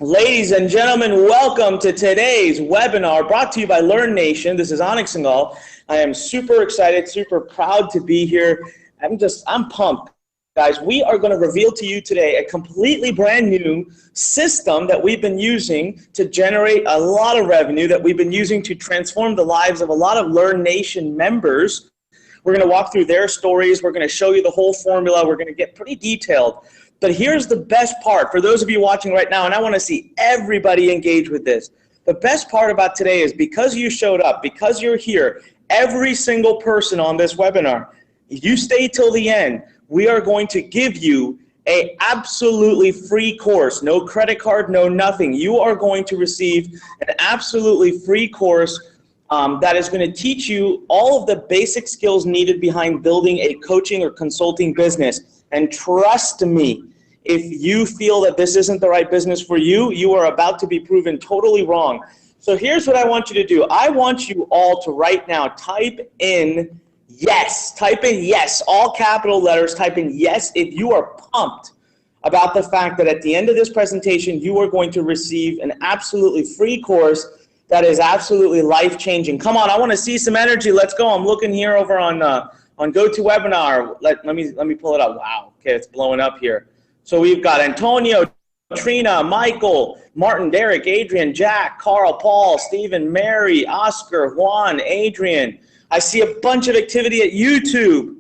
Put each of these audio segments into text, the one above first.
Ladies and gentlemen, welcome to today's webinar brought to you by Learn Nation. This is Anik Singhal. I am super excited, super proud to be here. I'm pumped. Guys, we are going to reveal to you today a completely brand new system that we've been using to generate a lot of revenue, that we've been using to transform the lives of a lot of Learn Nation members. We're going to walk through their stories. We're going to show you the whole formula. We're going to get pretty detailed. But here's the best part for those of you watching right now, and I want to see everybody engage with this. The best part about today is because you showed up, because you're here, every single person on this webinar, if you stay till the end, we are going to give you an absolutely free course, no credit card, no nothing. You are going to receive an absolutely free course that is going to teach you all of the basic skills needed behind building a coaching or consulting business. And trust me, if you feel that this isn't the right business for you, you are about to be proven totally wrong. So here's what I want you to do. I want you all to right now type in yes. Type in yes, all capital letters. Type in yes if you are pumped about the fact that at the end of this presentation, you are going to receive an absolutely free course that is absolutely life-changing. Come on, I want to see some energy. Let's go. I'm looking here over on GoToWebinar. Let me pull it up. Wow. Okay, it's blowing up here. So we've got Antonio, Trina, Michael, Martin, Derek, Adrian, Jack, Carl, Paul, Stephen, Mary, Oscar, Juan, Adrian. I see a bunch of activity at YouTube.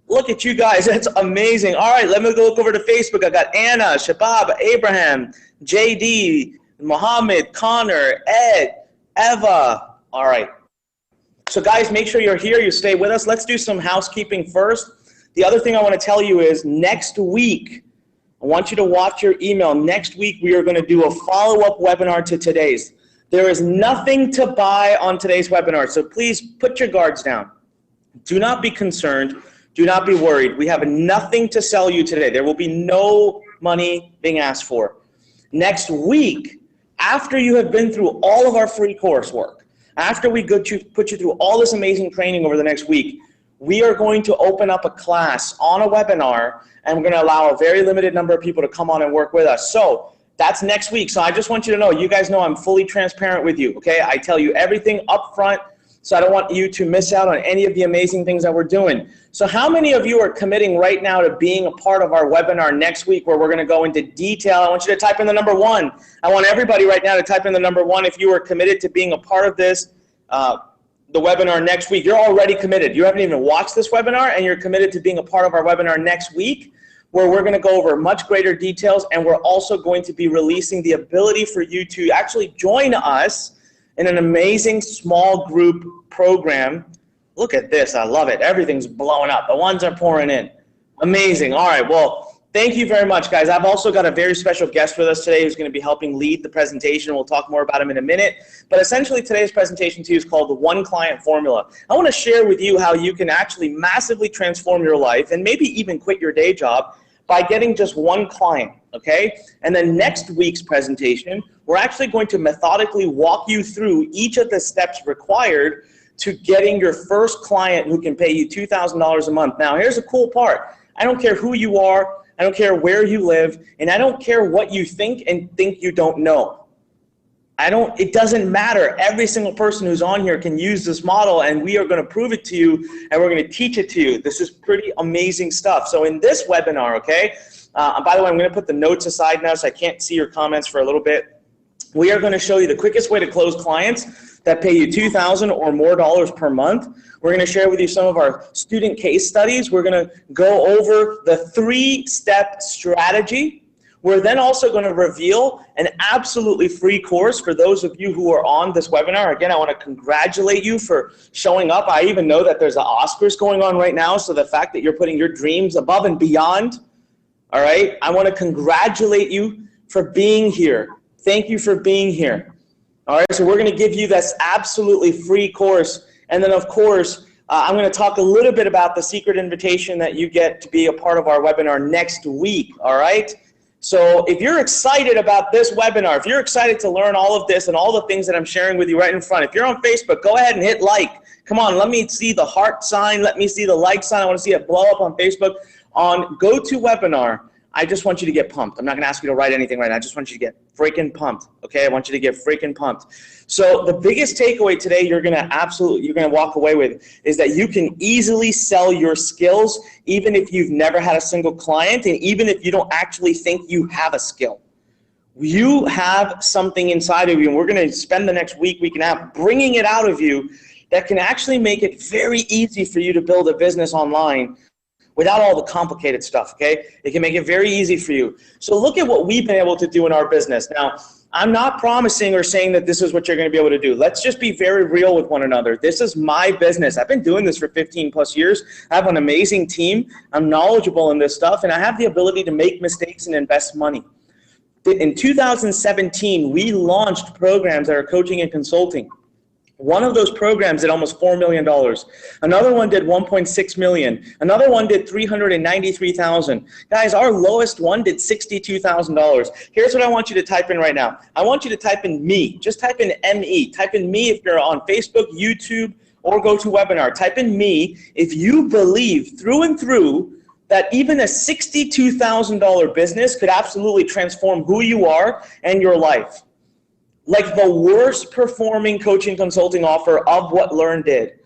Look at you guys. That's amazing. All right, let me go look over to Facebook. I got Anna, Shabab, Abraham, JD, Mohammed, Connor, Ed, Eva. All right. So guys, make sure you're here. You stay with us. Let's do some housekeeping first. The other thing I want to tell you is next week, I want you to watch your email. Next week, we are going to do a follow-up webinar to today's. There is nothing to buy on today's webinar, so please put your guards down. Do not be concerned. Do not be worried. We have nothing to sell you today. There will be no money being asked for. Next week, after you have been through all of our free coursework, after we put you through all this amazing training over the next week, we are going to open up a class on a webinar, and we're going to allow a very limited number of people to come on and work with us. So that's next week. So I just want you to know, you guys know I'm fully transparent with you, okay? I tell you everything up front, so I don't want you to miss out on any of the amazing things that we're doing. So how many of you are committing right now to being a part of our webinar next week where we're going to go into detail? I want you to type in the number 1. I want everybody right now to type in the number 1 if you are committed to being a part of this the webinar next week. You're already committed. You haven't even watched this webinar, and you're committed to being a part of our webinar next week, where we're going to go over much greater details, and we're also going to be releasing the ability for you to actually join us in an amazing small group program. Look at this. I love it. Everything's blowing up. The ones are pouring in. Amazing. All right. Well, thank you very much, guys. I've also got a very special guest with us today who's going to be helping lead the presentation. We'll talk more about him in a minute. But essentially, today's presentation to you is called the One Client Formula. I want to share with you how you can actually massively transform your life and maybe even quit your day job by getting just one client, okay? And then next week's presentation, we're actually going to methodically walk you through each of the steps required to getting your first client who can pay you $2,000 a month. Now, here's the cool part. I don't care who you are. I don't care where you live, and I don't care what you think and think you don't know. It doesn't matter. Every single person who's on here can use this model, and we are going to prove it to you, and we're going to teach it to you. This is pretty amazing stuff. So in this webinar, okay, by the way, I'm going to put the notes aside now so I can't see your comments for a little bit. We are going to show you the quickest way to close clients that pay you $2,000 or more per month. We're going to share with you some of our student case studies. We're going to go over the 3-step strategy. We're then also going to reveal an absolutely free course for those of you who are on this webinar. Again, I want to congratulate you for showing up. I even know that there's an Oscars going on right now, so the fact that you're putting your dreams above and beyond, all right, I want to congratulate you for being here. Thank you for being here. All right, so we're going to give you this absolutely free course. And then, of course, I'm going to talk a little bit about the secret invitation that you get to be a part of our webinar next week, all right? So if you're excited about this webinar, if you're excited to learn all of this and all the things that I'm sharing with you right in front, if you're on Facebook, go ahead and hit like. Come on, let me see the heart sign. Let me see the like sign. I want to see it blow up on Facebook. On GoToWebinar, I just want you to get pumped. I'm not going to ask you to write anything right now. I just want you to get freaking pumped, okay? I want you to get freaking pumped. So the biggest takeaway today you're going to walk away with is that you can easily sell your skills even if you've never had a single client and even if you don't actually think you have a skill. You have something inside of you, and we're going to spend the next week and a half bringing it out of you that can actually make it very easy for you to build a business online without all the complicated stuff, okay? It can make it very easy for you. So look at what we've been able to do in our business. Now, I'm not promising or saying that this is what you're going to be able to do. Let's just be very real with one another. This is my business. I've been doing this for 15 plus years. I have an amazing team. I'm knowledgeable in this stuff, and I have the ability to make mistakes and invest money. In 2017, we launched programs that are coaching and consulting. One of those programs did almost $4 million. Another one did $1.6 million. Another one did $393,000. Guys, our lowest one did $62,000. Here's what I want you to type in right now. I want you to type in me. Just type in ME. Type in me if you're on Facebook, YouTube, or go to webinar. Type in me if you believe through and through that even a $62,000 business could absolutely transform who you are and your life. Like the worst performing coaching consulting offer of what Learn did.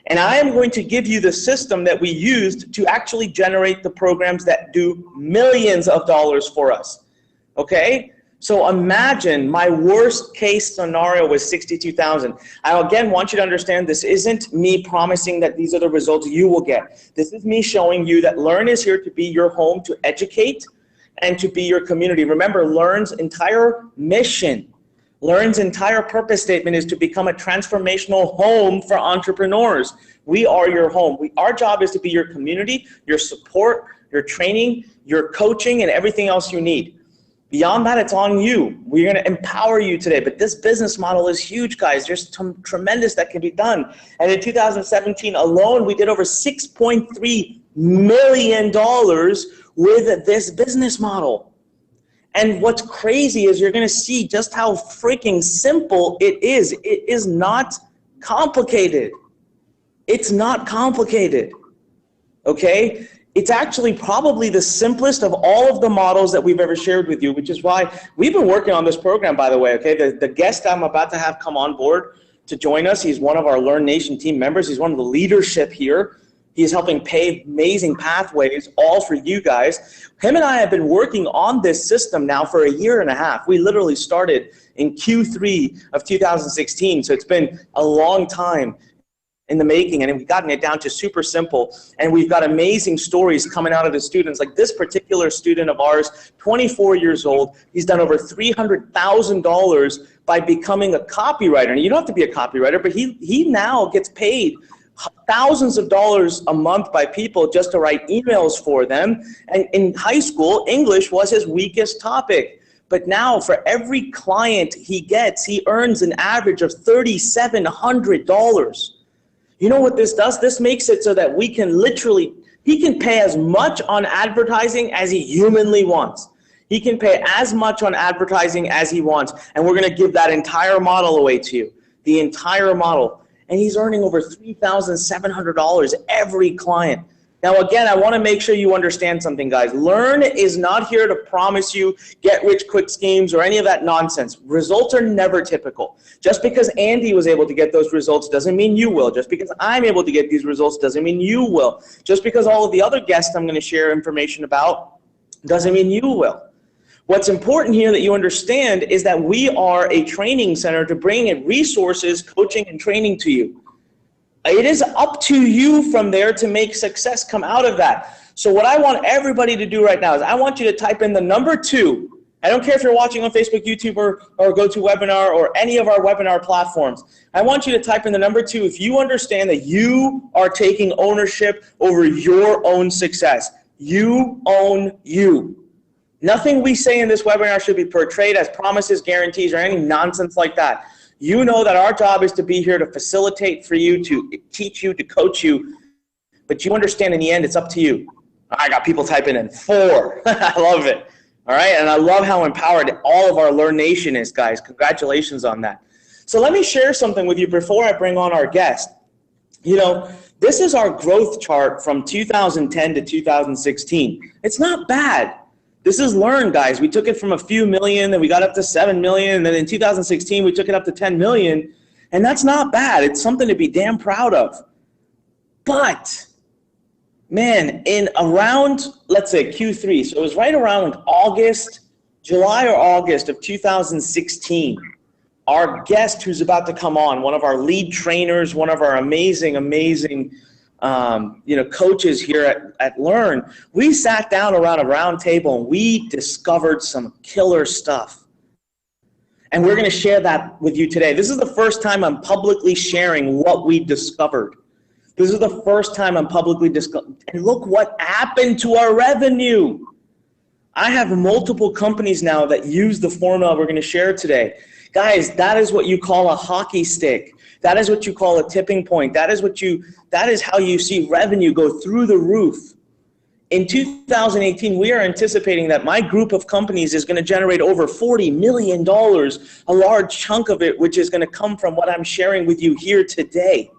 And I am going to give you the system that we used to actually generate the programs that do millions of dollars for us. Okay? So imagine my worst case scenario was 62,000. I again want you to understand this isn't me promising that these are the results you will get. This is me showing you that Learn is here to be your home to educate and to be your community. Remember, Learn's entire mission, Learn's entire purpose statement is to become a transformational home for entrepreneurs. We are your home. Our job is to be your community, your support, your training, your coaching, and everything else you need. Beyond that, it's on you. We're going to empower you today. But this business model is huge, guys. There's tremendous that can be done. And in 2017 alone, we did over $6.3 million with this business model. And what's crazy is you're going to see just how freaking simple it is. It is not complicated. It's not complicated. Okay? It's actually probably the simplest of all of the models that we've ever shared with you, which is why we've been working on this program, by the way. Okay? The guest I'm about to have come on board to join us, he's one of our Learn Nation team members. He's one of the leadership here. He's helping pave amazing pathways, all for you guys. Him and I have been working on this system now for a year and a half. We literally started in Q3 of 2016, so it's been a long time in the making, and we've gotten it down to super simple, and we've got amazing stories coming out of the students. Like this particular student of ours, 24 years old, he's done over $300,000 by becoming a copywriter. And you don't have to be a copywriter, but he now gets paid thousands of dollars a month by people just to write emails for them. And in high school, English was his weakest topic. But now for every client he gets, he earns an average of $3,700. You know what this does? This makes it so that we can literally, he can pay as much on advertising as he humanly wants. He can pay as much on advertising as he wants. And we're going to give that entire model away to you. The entire model. And he's earning over $3,700 every client. Now, again, I want to make sure you understand something, guys. Learn is not here to promise you get-rich-quick schemes or any of that nonsense. Results are never typical. Just because Andy was able to get those results doesn't mean you will. Just because I'm able to get these results doesn't mean you will. Just because all of the other guests I'm going to share information about doesn't mean you will. What's important here that you understand is that we are a training center to bring in resources, coaching, and training to you. It is up to you from there to make success come out of that. So what I want everybody to do right now is I want you to type in the number 2. I don't care if you're watching on Facebook, YouTube, or GoToWebinar or any of our webinar platforms. I want you to type in the number 2 if you understand that you are taking ownership over your own success. You own you. Nothing we say in this webinar should be portrayed as promises, guarantees, or any nonsense like that. You know that our job is to be here to facilitate for you, to teach you, to coach you, but you understand in the end it's up to you. I got people typing in 4. I love it. All right, and I love how empowered all of our Learn Nation is, guys. Congratulations on that. So let me share something with you before I bring on our guest. You know, this is our growth chart from 2010 to 2016. It's not bad. This is Learn, guys. We took it from a few million, then we got up to 7 million, and then in 2016 we took it up to 10 million, and that's not bad. It's something to be damn proud of. But man, in around, let's say Q3, so it was right around like August, July or August of 2016, our guest who's about to come on, one of our lead trainers, one of our amazing coaches here at Learn, we sat down around a round table and we discovered some killer stuff. And we're going to share that with you today. This is the first time I'm publicly sharing what we discovered. This is the first time I'm publicly discussing. And look what happened to our revenue. I have multiple companies now that use the formula we're going to share today. Guys, that is what you call a hockey stick. That is what you call a tipping point. That is how you see revenue go through the roof. In 2018, we are anticipating that my group of companies is going to generate over $40 million, a large chunk of it, which is going to come from what I'm sharing with you here today.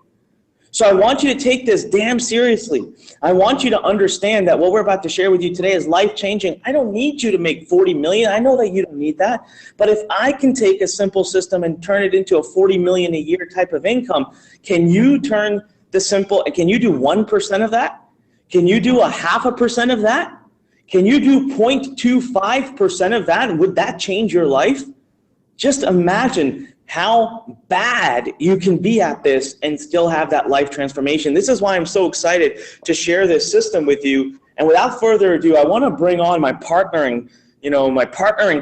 So I want you to take this damn seriously. I want you to understand that what we're about to share with you today is life-changing. I don't need you to make 40 million. I know that you don't need that. But if I can take a simple system and turn it into a 40 million a year type of income, can you turn the simple, can you do 1% of that? Can you do 0.5% of that? Can you do 0.25% of that? Would that change your life? Just imagine how bad you can be at this and still have that life transformation. This is why I'm so excited to share this system with you. And without further ado, I want to bring on my partner in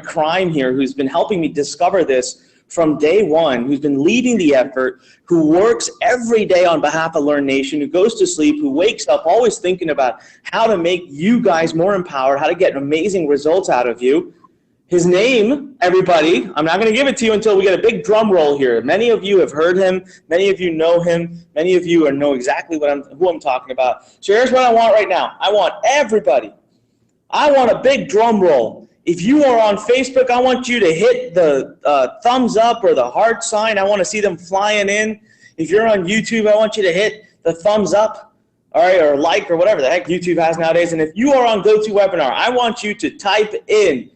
crime here, who's been helping me discover this from day one, who's been leading the effort, who works every day on behalf of Learn Nation, who goes to sleep, who wakes up always thinking about how to make you guys more empowered, how to get amazing results out of you. His name, everybody, I'm not going to give it to you until we get a big drum roll here. Many of you have heard him. Many of you know him. Many of you know exactly who I'm talking about. So here's what I want right now. I want everybody. I want a big drum roll. If you are on Facebook, I want you to hit the thumbs up or the heart sign. I want to see them flying in. If you're on YouTube, I want you to hit the thumbs up, all right, or like or whatever the heck YouTube has nowadays. And if you are on GoToWebinar, I want you to type in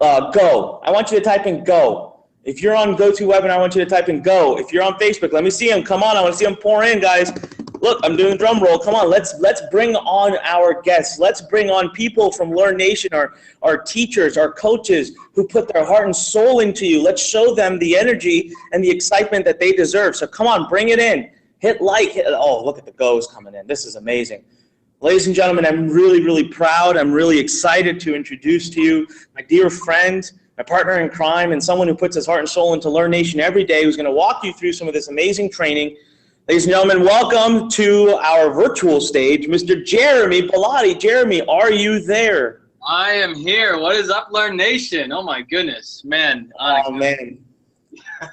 go. I want you to type in go. If you're on GoToWebinar, I want you to type in go. If you're on Facebook, let me see them. Come on, I want to see them pour in, guys. Look, I'm doing a drum roll. Come on, let's bring on our guests. Let's bring on people from Learn Nation, our teachers, our coaches who put their heart and soul into you. Let's show them the energy and the excitement that they deserve. So come on, bring it in. Hit like. Oh, look at the goes coming in. This is amazing. Ladies and gentlemen, I'm really, really proud. I'm really excited to introduce to you my dear friend, my partner in crime, and someone who puts his heart and soul into Learn Nation every day, who's going to walk you through some of this amazing training. Ladies and gentlemen, welcome to our virtual stage, Mr. Jeremy Pilati. Jeremy, are you there? I am here. What is up, Learn Nation? Oh, my goodness, man. Oh, man.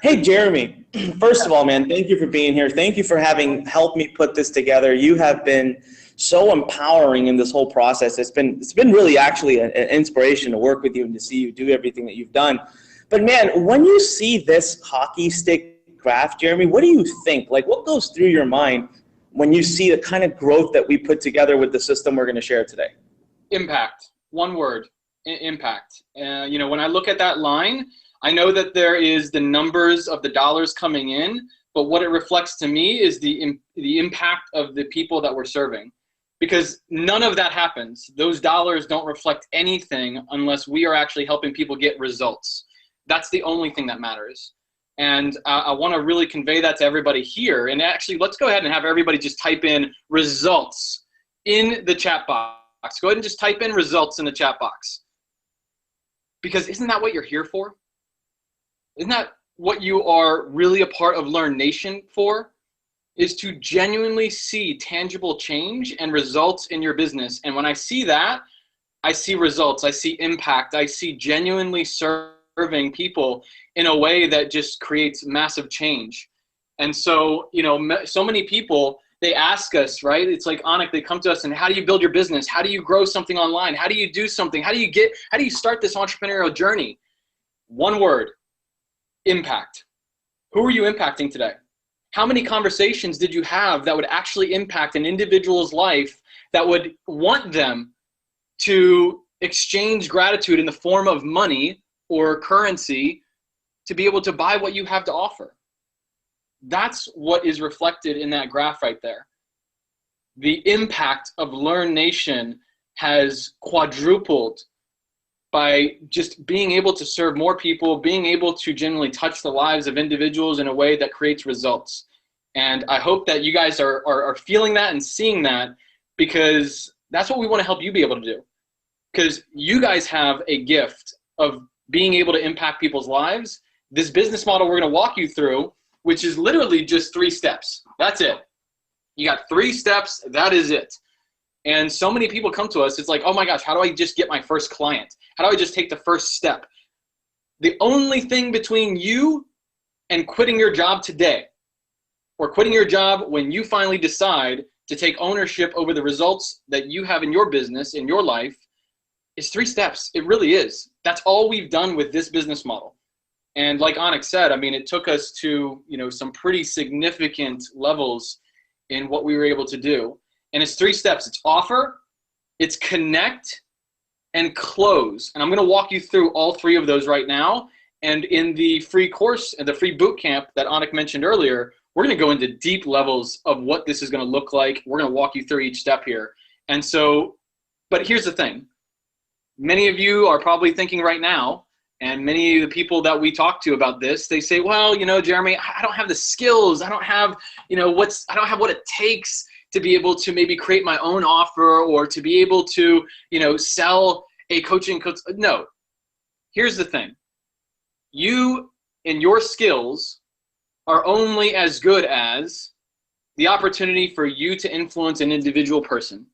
Hey, Jeremy, first of all, man, thank you for being here. Thank you for having helped me put this together. You have been so empowering in this whole process. It's been really actually an inspiration to work with you and to see you do everything that you've done. But man, when you see this hockey stick graph, Jeremy, what do you think? Like, what goes through your mind when you see the kind of growth that we put together with the system we're going to share today? Impact. One word, impact. When I look at that line, I know that there is the numbers of the dollars coming in, but what it reflects to me is the impact of the people that we're serving. Because none of that happens. Those dollars don't reflect anything unless we are actually helping people get results. That's the only thing that matters. And I want to really convey that to everybody here. And actually, let's go ahead and have everybody just type in results in the chat box. Go ahead and just type in results in the chat box. Because isn't that what you're here for? Isn't that what you are really a part of Learn Nation for? Is to genuinely see tangible change and results in your business. And when I see that, I see results, I see impact, I see genuinely serving people in a way that just creates massive change. And so, so many people, they ask us, right? It's like, Anik, they come to us and how do you build your business? How do you grow something online? How do you do something? How do you start this entrepreneurial journey? One word, impact. Who are you impacting today? How many conversations did you have that would actually impact an individual's life that would want them to exchange gratitude in the form of money or currency to be able to buy what you have to offer. That's what is reflected in that graph right there. The impact of Learn Nation has quadrupled by just being able to serve more people, being able to genuinely touch the lives of individuals in a way that creates results. And I hope that you guys are feeling that and seeing that, because that's what we want to help you be able to do. Because you guys have a gift of being able to impact people's lives. This business model we're going to walk you through, which is literally just 3 steps. That's it. You got 3 steps. That is it. And so many people come to us. It's like, oh my gosh, how do I just get my first client? How do I just take the first step? The only thing between you and quitting your job today, or quitting your job when you finally decide to take ownership over the results that you have in your business, in your life, is 3 steps. It really is. That's all we've done with this business model. And like Onyx said, I mean, it took us to, some pretty significant levels in what we were able to do. And it's 3 steps. It's offer, it's connect, and close. And I'm going to walk you through all 3 of those right now. And in the free course and the free boot camp that Onyx mentioned earlier, we're going to go into deep levels of what this is going to look like. We're going to walk you through each step here. And so, but here's the thing. Many of you are probably thinking right now, and many of the people that we talk to about this, they say, well, Jeremy, I don't have the skills. I don't have, I don't have what it takes to be able to maybe create my own offer, or to be able to, sell a coaching coach. No, here's the thing. You and your skills are only as good as the opportunity for you to influence an individual person.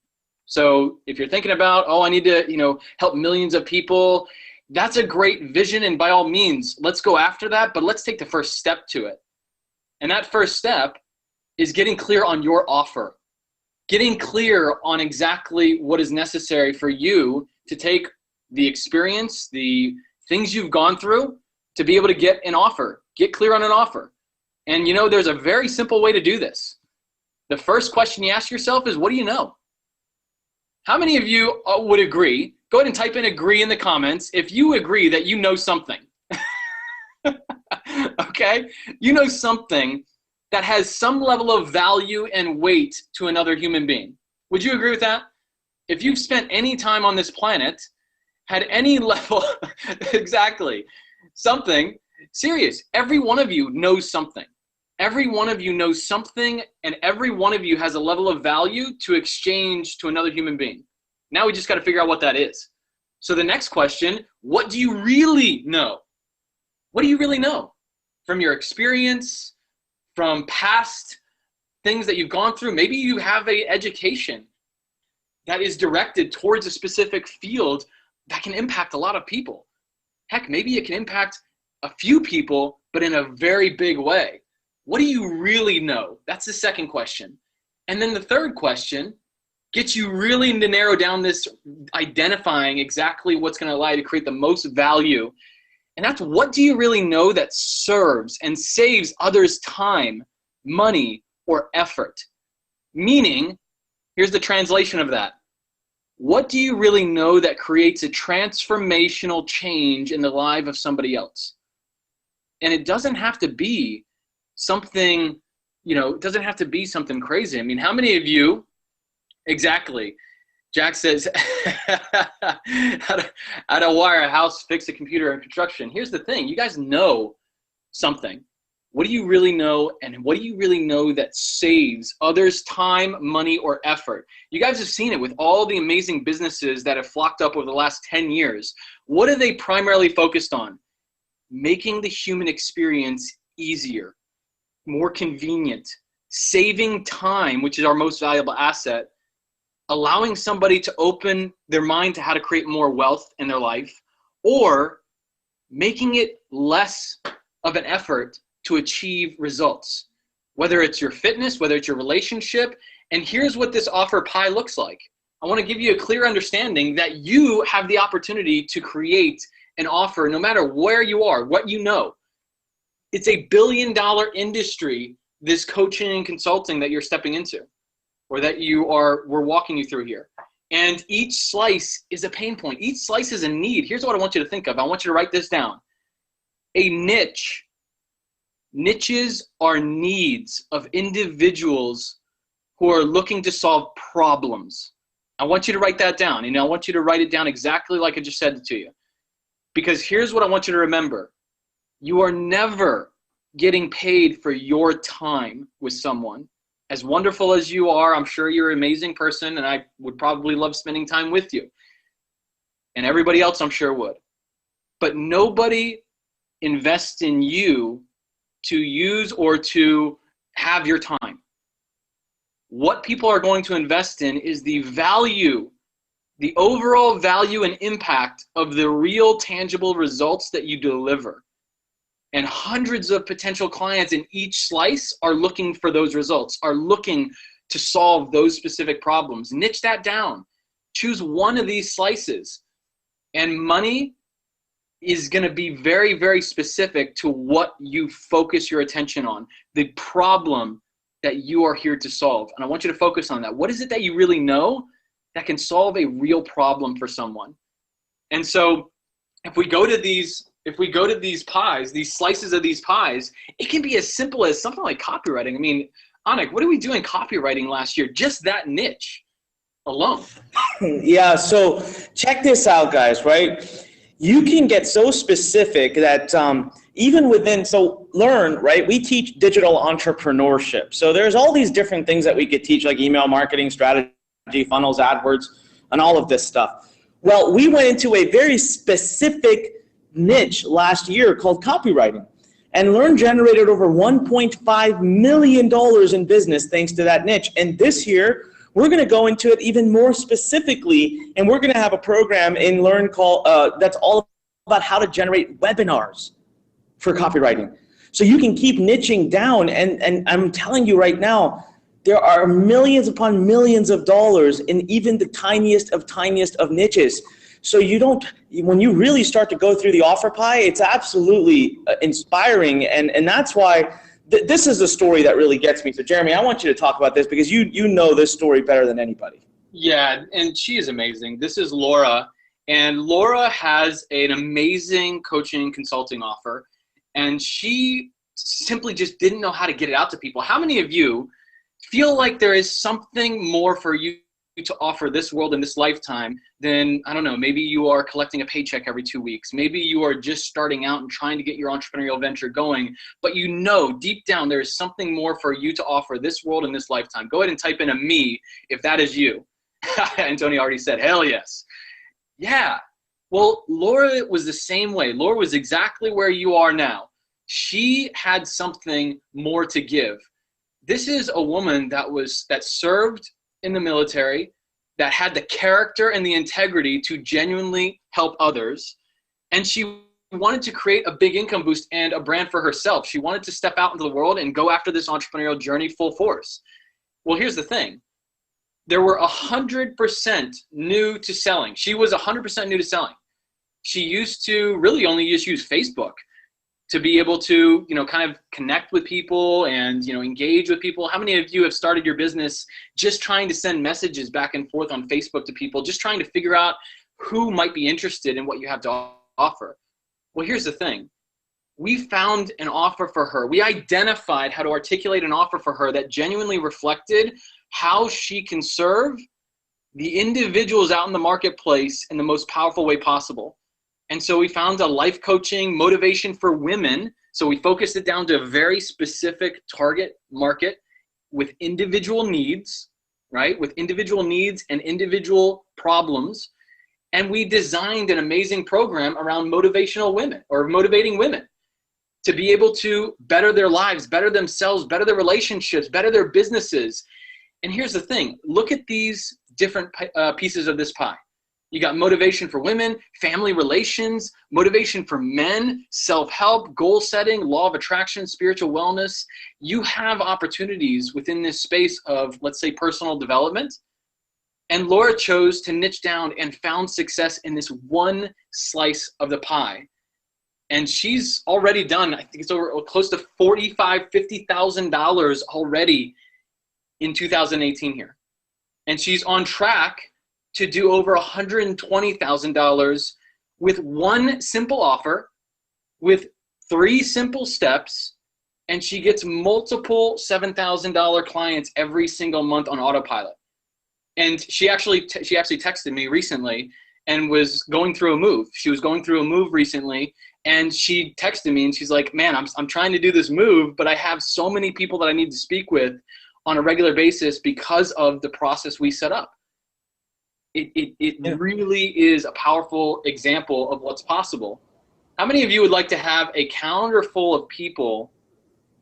So if you're thinking about, oh, I need to, help millions of people, that's a great vision. And by all means, let's go after that, but let's take the first step to it. And that first step is getting clear on your offer, getting clear on exactly what is necessary for you to take the experience, the things you've gone through to be able to get an offer, get clear on an offer. And there's a very simple way to do this. The first question you ask yourself is, what do you know? How many of you would agree? Go ahead and type in agree in the comments if you agree that you know something. Okay? You know something that has some level of value and weight to another human being. Would you agree with that? If you've spent any time on this planet, had any level, exactly, something serious, every one of you knows something. Every one of you knows something, and every one of you has a level of value to exchange to another human being. Now we just got to figure out what that is. So the next question, what do you really know? What do you really know? From your experience, from past things that you've gone through. Maybe you have an education that is directed towards a specific field that can impact a lot of people. Heck, maybe it can impact a few people, but in a very big way. What do you really know? That's the second question. And then the third question gets you really to narrow down this identifying exactly what's going to allow you to create the most value. And that's, what do you really know that serves and saves others time, money, or effort? Meaning, here's the translation of that. What do you really know that creates a transformational change in the life of somebody else? And it doesn't have to be something, it doesn't have to be something crazy. I mean, how many of you, exactly, Jack says, how to wire a house, fix a computer, and construction. Here's the thing, you guys know something. What do you really know, and what do you really know that saves others time, money, or effort? You guys have seen it with all the amazing businesses that have flocked up over the last 10 years. What are they primarily focused on? Making the human experience easier, more convenient, saving time, which is our most valuable asset, allowing somebody to open their mind to how to create more wealth in their life, or making it less of an effort to achieve results, whether it's your fitness, whether it's your relationship. And here's what this offer pie looks like. I want to give you a clear understanding that you have the opportunity to create an offer no matter where you are, what you know. It's a billion-dollar industry, this coaching and consulting that you're stepping into, or that we're walking you through here. And each slice is a pain point. Each slice is a need. Here's what I want you to think of. I want you to write this down. A niche. Niches are needs of individuals who are looking to solve problems. I want you to write that down, and I want you to write it down exactly like I just said it to you. Because here's what I want you to remember. You are never getting paid for your time with someone. As wonderful as you are, I'm sure you're an amazing person, and I would probably love spending time with you. And everybody else, I'm sure, would. But nobody invests in you to use or to have your time. What people are going to invest in is the value, the overall value and impact of the real tangible results that you deliver. And hundreds of potential clients in each slice are looking for those results, are looking to solve those specific problems. Niche that down. Choose one of these slices. And money is going to be very, very specific to what you focus your attention on, the problem that you are here to solve. And I want you to focus on that. What is it that you really know that can solve a real problem for someone? And so if we go to these pies, these slices of these pies, it can be as simple as something like copywriting. I mean, Anik, what did we do in copywriting last year? Just that niche alone. Yeah, so check this out, guys, right? You can get so specific that even within, so Learn, right, we teach digital entrepreneurship. So there's all these different things that we could teach, like email marketing, strategy, funnels, AdWords, and all of this stuff. Well, we went into a very specific niche last year called copywriting. And Learn generated over $1.5 million in business thanks to that niche. And this year, we're going to go into it even more specifically, and we're going to have a program in Learn called that's all about how to generate webinars for copywriting. So you can keep niching down, and I'm telling you right now, there are millions upon millions of dollars in even the tiniest of niches. So you don't, when you really start to go through the offer pie, it's absolutely inspiring, and that's why this is the story that really gets me. So Jeremy, I want you to talk about this because you know this story better than anybody. Yeah, and she is amazing. This is Laura, and Laura has an amazing coaching consulting offer, and she simply just didn't know how to get it out to people. How many of you feel like there is something more for you to offer this world in this lifetime than, I don't know, maybe you are collecting a paycheck every 2 weeks. Maybe you are just starting out and trying to get your entrepreneurial venture going, but you know deep down there is something more for you to offer this world in this lifetime. Go ahead and type in a me if that is you. And Tony already said, hell yes. Yeah. Well, Laura was the same way. Laura was exactly where you are now. She had something more to give. This is a woman that served in the military, that had the character and the integrity to genuinely help others. And she wanted to create a big income boost and a brand for herself. She wanted to step out into the world and go after this entrepreneurial journey full force. Well, here's the thing. There were 100% new to selling. She was 100% new to selling. She used to really only just use Facebook to be able to, kind of connect with people and, engage with people. How many of you have started your business just trying to send messages back and forth on Facebook to people, just trying to figure out who might be interested in what you have to offer? Well, here's the thing. We found an offer for her. We identified how to articulate an offer for her that genuinely reflected how she can serve the individuals out in the marketplace in the most powerful way possible. And so we found a life coaching motivation for women. So we focused it down to a very specific target market with individual needs, right? With individual needs and individual problems. And we designed an amazing program around motivational women, or motivating women to be able to better their lives, better themselves, better their relationships, better their businesses. And here's the thing. Look at these different pieces of this pie. You got motivation for women, family relations, motivation for men, self-help, goal setting, law of attraction, spiritual wellness. You have opportunities within this space of, let's say, personal development. And Laura chose to niche down and found success in this one slice of the pie. And she's already done, I think it's over close to $45,000, $50,000 already in 2018 here. And she's on track to do over $120,000 with one simple offer, with 3 simple steps, and she gets multiple $7,000 clients every single month on autopilot. And she actually texted me recently and was going through a move. She was going through a move recently, and she texted me and she's like, man, I'm trying to do this move, but I have so many people that I need to speak with on a regular basis because of the process we set up. It really is a powerful example of what's possible. How many of you would like to have a calendar full of people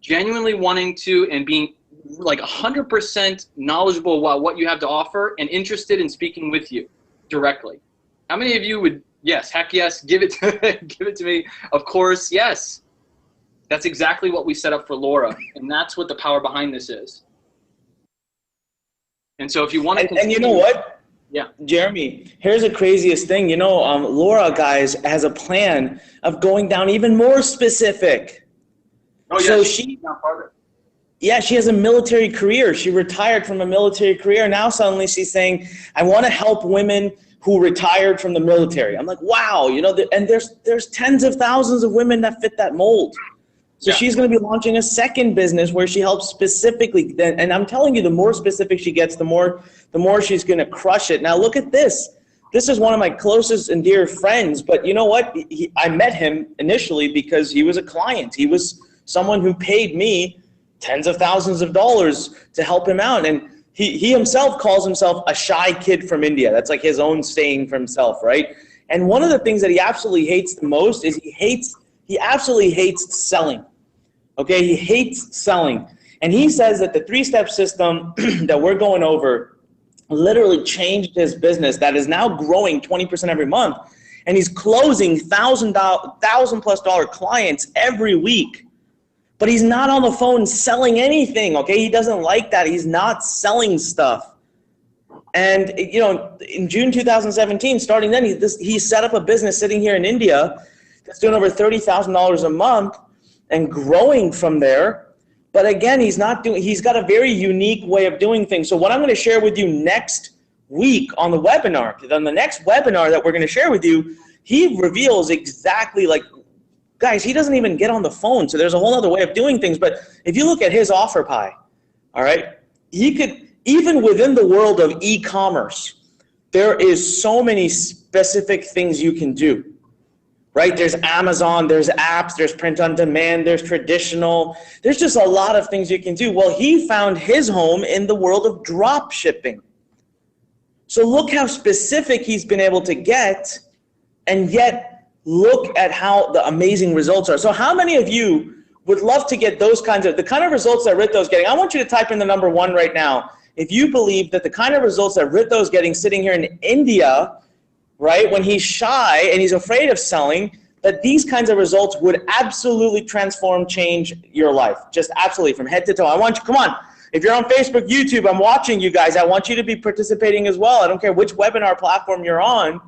genuinely wanting to and being like 100% knowledgeable about what you have to offer and interested in speaking with you directly? How many of you would, yes, heck yes, give it to me. Of course, yes. That's exactly what we set up for Laura, and that's what the power behind this is. And so if you want to and you know what? Yeah. Jeremy, here's the craziest thing. You know, Laura, guys, has a plan of going down even more specific. Oh, yeah, so she's not part of it. Yeah, she has a military career. She retired from a military career. Now suddenly she's saying, I want to help women who retired from the military. I'm like, wow, you know, and there's tens of thousands of women that fit that mold. So she's going to be launching a second business where she helps specifically. And I'm telling you, the more specific she gets, the more she's going to crush it. Now look at this. This is one of my closest and dear friends. But you know what? I met him initially because he was a client. He was someone who paid me tens of thousands of dollars to help him out. And he himself calls himself a shy kid from India. That's like his own saying for himself, right? And one of the things that he absolutely hates the most is he absolutely hates selling. Okay, he hates selling. And he says that the 3-step system that we're going over literally changed his business that is now growing 20% every month. And he's closing $1,000+ clients every week. But he's not on the phone selling anything, okay? He doesn't like that. He's not selling stuff. And, you know, in June 2017, starting then, he set up a business sitting here in India that's doing over $30,000 a month and growing from there. But again, he's got a very unique way of doing things. So what I'm going to share with you next week on the webinar, on the next webinar that we're going to share with you, he reveals exactly, like, guys, he doesn't even get on the phone. So there's a whole other way of doing things. But if you look at his offer pie, all right, he could, even within the world of e-commerce, there is so many specific things you can do, right? There's Amazon, there's apps, there's print on demand, there's traditional. There's just a lot of things you can do. Well, he found his home in the world of drop shipping. So look how specific he's been able to get, and yet look at how the amazing results are. So how many of you would love to get the kind of results that Rito's getting? I want you to type in the number 1 right now. If you believe that the kind of results that Rito's getting sitting here in India, right, when he's shy and he's afraid of selling, that these kinds of results would absolutely change your life. Just absolutely, from head to toe. I want you, come on. If you're on Facebook, YouTube, I'm watching you guys. I want you to be participating as well. I don't care which webinar platform you're on.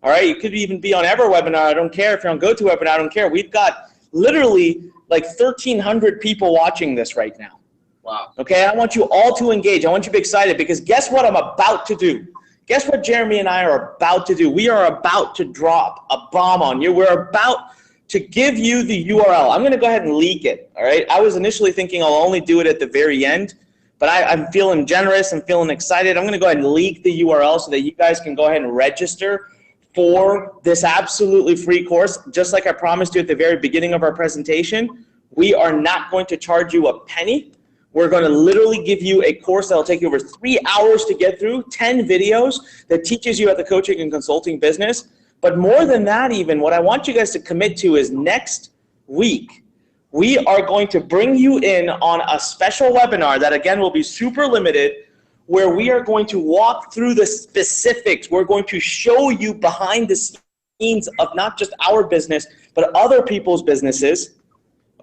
All right, you could even be on EverWebinar. I don't care. If you're on GoToWebinar, I don't care. We've got literally like 1,300 people watching this right now. Wow. Okay, I want you all to engage. I want you to be excited, because guess what I'm about to do? Guess what Jeremy and I are about to do? We are about to drop a bomb on you. We're about to give you the URL. I'm going to go ahead and leak it, all right? I was initially thinking I'll only do it at the very end, but I'm feeling generous. I'm feeling excited. I'm going to go ahead and leak the URL so that you guys can go ahead and register for this absolutely free course. Just like I promised you at the very beginning of our presentation, we are not going to charge you a penny. We're going to literally give you a course that will take you over 3 hours to get through, 10 videos that teaches you about the coaching and consulting business. But more than that even, what I want you guys to commit to is next week, we are going to bring you in on a special webinar that, again, will be super limited, where we are going to walk through the specifics. We're going to show you behind the scenes of not just our business, but other people's businesses.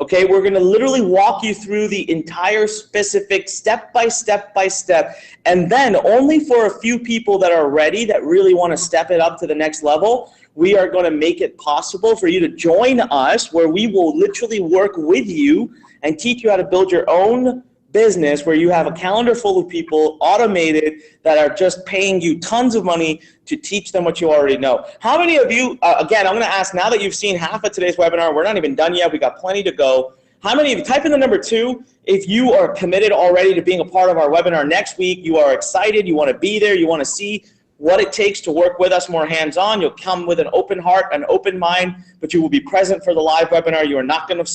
Okay, we're going to literally walk you through the entire specific step by step, and then only for a few people that are ready, that really want to step it up to the next level, we are going to make it possible for you to join us, where we will literally work with you and teach you how to build your own business where you have a calendar full of people automated that are just paying you tons of money to teach them what you already know. How many of you, again, I'm going to ask, now that you've seen half of today's webinar, we're not even done yet, we got plenty to go. How many of you, type in the number 2, if you are committed already to being a part of our webinar next week, you are excited, you want to be there, you want to see what it takes to work with us more hands-on. You'll come with an open heart, an open mind, but you will be present for the live webinar. You are not going to,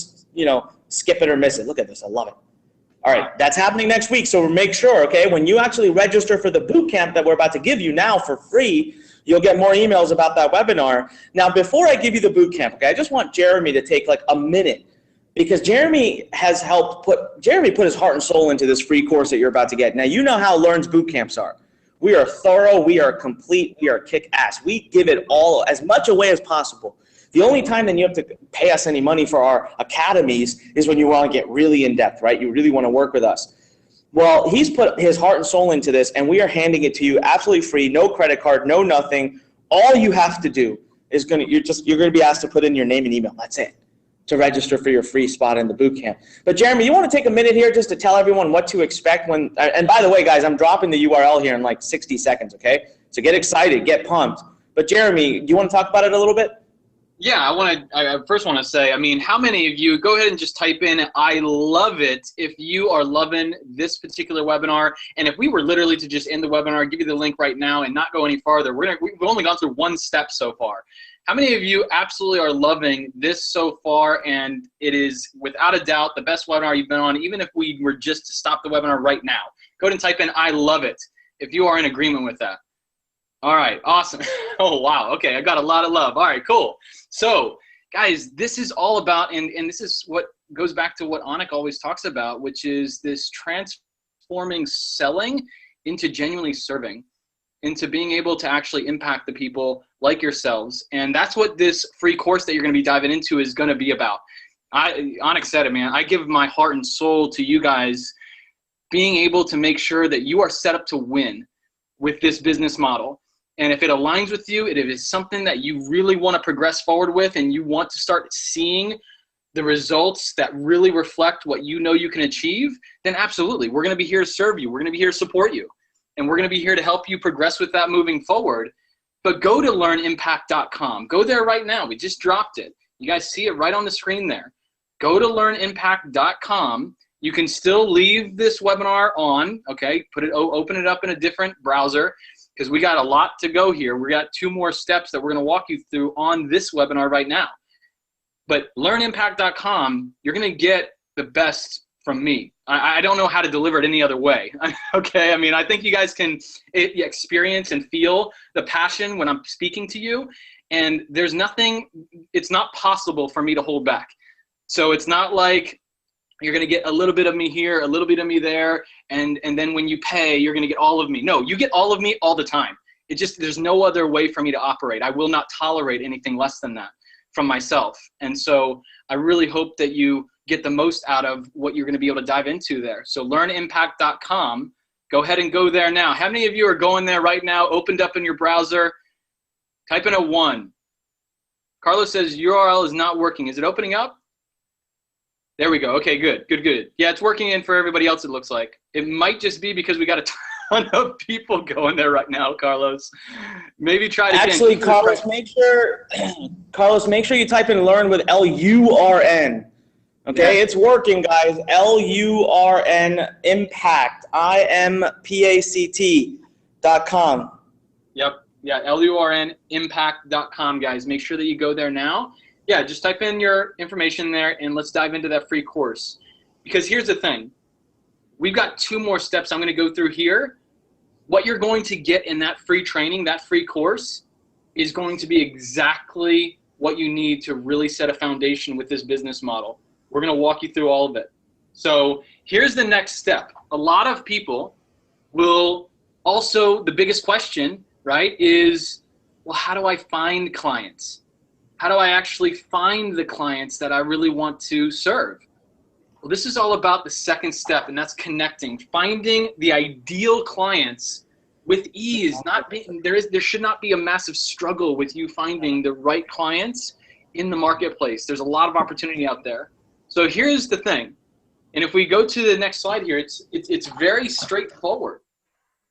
skip it or miss it. Look at this, I love it. All right, that's happening next week, so make sure, okay, when you actually register for the boot camp that we're about to give you now for free, you'll get more emails about that webinar. Now, before I give you the boot camp, okay, I just want Jeremy to take like a minute, because Jeremy has helped put his heart and soul into this free course that you're about to get. Now, you know how Learn's boot camps are. We are thorough, we are complete, we are kick-ass. We give it all, as much away as possible. The only time that you have to pay us any money for our academies is when you want to get really in-depth, right? You really want to work with us. Well, he's put his heart and soul into this, and we are handing it to you absolutely free, no credit card, no nothing. All you have to do is you're going to be asked to put in your name and email. That's it, to register for your free spot in the boot camp. But Jeremy, you want to take a minute here just to tell everyone what to expect when, and by the way, guys, I'm dropping the URL here in like 60 seconds, okay? So get excited, get pumped. But Jeremy, do you want to talk about it a little bit? Yeah, I first want to say, I mean, how many of you, go ahead and just type in, I love it, if you are loving this particular webinar. And if we were literally to just end the webinar, give you the link right now and not go any farther, we've only gone through one step so far. How many of you absolutely are loving this so far, and it is without a doubt the best webinar you've been on, even if we were just to stop the webinar right now? Go ahead and type in, I love it, if you are in agreement with that. All right, awesome. Oh, wow, okay, I got a lot of love. All right, cool. So, guys, this is all about, and this is what goes back to what Anik always talks about, which is this transforming selling into genuinely serving, into being able to actually impact the people like yourselves. And that's what this free course that you're going to be diving into is going to be about. Anik said it, man. I give my heart and soul to you guys, being able to make sure that you are set up to win with this business model. And if it aligns with you, if it is something that you really want to progress forward with and you want to start seeing the results that really reflect what you know you can achieve, then absolutely, we're going to be here to serve you. We're going to be here to support you. And we're going to be here to help you progress with that moving forward. But go to learnimpact.com. Go there right now. We just dropped it. You guys see it right on the screen there. Go to learnimpact.com. You can still leave this webinar on, okay? Open it up in a different browser, because we got a lot to go here. We got 2 more steps that we're going to walk you through on this webinar right now. But learnimpact.com, you're going to get the best from me. I don't know how to deliver it any other way. Okay, I mean, I think you guys can experience and feel the passion when I'm speaking to you, and there's nothing, it's not possible for me to hold back. So it's not like you're going to get a little bit of me here, a little bit of me there, and then when you pay, you're going to get all of me. No, you get all of me all the time. There's no other way for me to operate. I will not tolerate anything less than that from myself. And so I really hope that you get the most out of what you're going to be able to dive into there. So learnimpact.com, go ahead and go there now. How many of you are going there right now, opened up in your browser? Type in a 1. Carlos says URL is not working. Is it opening up? There we go. Okay, good. Yeah, it's working in for everybody else, it looks like. It might just be because we got a ton of people going there right now, Carlos. Maybe try it again. Actually, Carlos, make sure you type in learn with L-U-R-N. Okay, yeah. It's working, guys. L-U-R-N impact, IMPACT.com. Yep, yeah, L-U-R-N impact.com, guys. Make sure that you go there now. Yeah, just type in your information there and let's dive into that free course. Because here's the thing. We've got 2 more steps I'm going to go through here. What you're going to get in that free training, that free course, is going to be exactly what you need to really set a foundation with this business model. We're going to walk you through all of it. So here's the next step. A lot of people will also, the biggest question, right, is, well, how do I find clients? How do I actually find the clients that I really want to serve? Well, this is all about the second step, and that's connecting, finding the ideal clients with ease. There should not be a massive struggle with you finding the right clients in the marketplace. There's a lot of opportunity out there. So here's the thing. And if we go to the next slide here, it's very straightforward.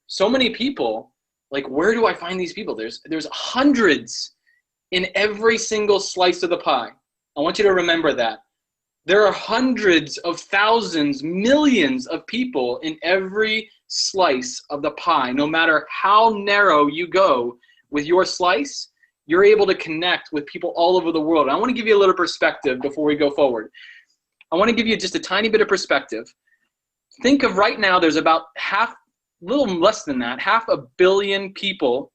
So many people, like, where do I find these people? There's hundreds in every single slice of the pie. I want you to remember that. There are hundreds of thousands, millions of people in every slice of the pie. No matter how narrow you go with your slice, you're able to connect with people all over the world. And I want to give you a little perspective before we go forward. I want to give you just a tiny bit of perspective. Think of right now, there's about little less than that, 500 million people,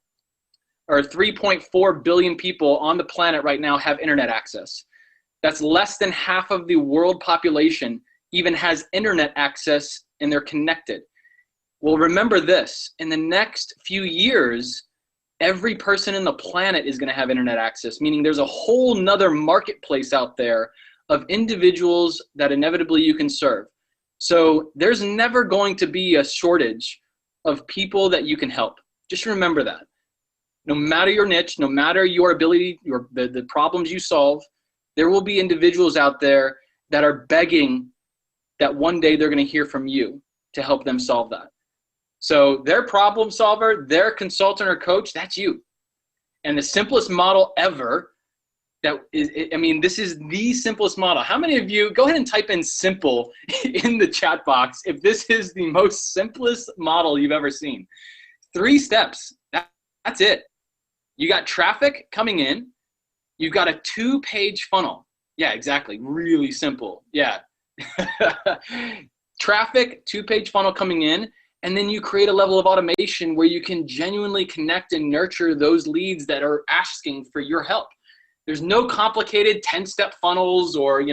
or 3.4 billion people on the planet right now have internet access. That's less than half of the world population even has internet access, and they're connected. Well, remember this, in the next few years, every person in the planet is going to have internet access, meaning there's a whole nother marketplace out there of individuals that inevitably you can serve. So there's never going to be a shortage of people that you can help. Just remember that. No matter your niche, no matter your ability, the problems you solve, there will be individuals out there that are begging that one day they're going to hear from you to help them solve that. So their problem solver, their consultant or coach, that's you. And the simplest model ever, this is the simplest model. How many of you, go ahead and type in simple in the chat box if this is the most simplest model you've ever seen. 3 steps, that's it. You got traffic coming in. You've got a 2-page funnel. Yeah, exactly. Really simple. Yeah. Traffic, 2-page funnel coming in, and then you create a level of automation where you can genuinely connect and nurture those leads that are asking for your help. There's no complicated 10-step funnels or,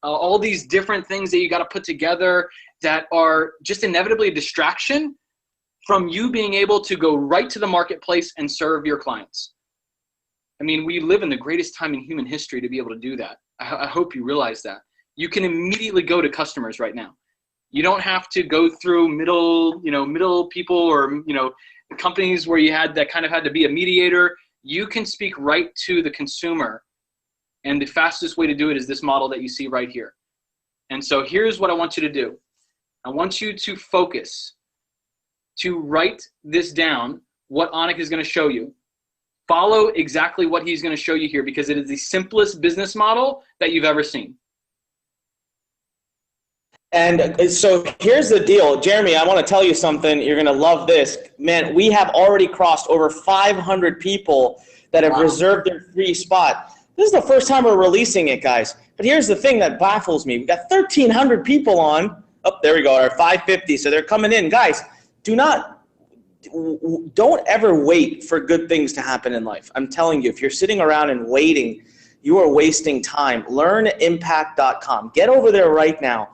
all these different things that you got to put together that are just inevitably a distraction from you being able to go right to the marketplace and serve your clients. We live in the greatest time in human history to be able to do that. I hope you realize that. You can immediately go to customers right now. You don't have to go through middle people or, companies where you had to be a mediator. You can speak right to the consumer. And the fastest way to do it is this model that you see right here. And so here's what I want you to do. I want you to focus, to write this down, what Anik is going to show you. Follow exactly what he's going to show you here because it is the simplest business model that you've ever seen. And so here's the deal. Jeremy, I want to tell you something. You're going to love this. Man, we have already crossed over 500 people that have reserved their free spot. This is the first time we're releasing it, guys. But here's the thing that baffles me. We've got 1,300 people on. Oh, there we go, our 550. So they're coming in. Guys, don't ever wait for good things to happen in life. I'm telling you, if you're sitting around and waiting, you are wasting time. LearnImpact.com. Get over there right now.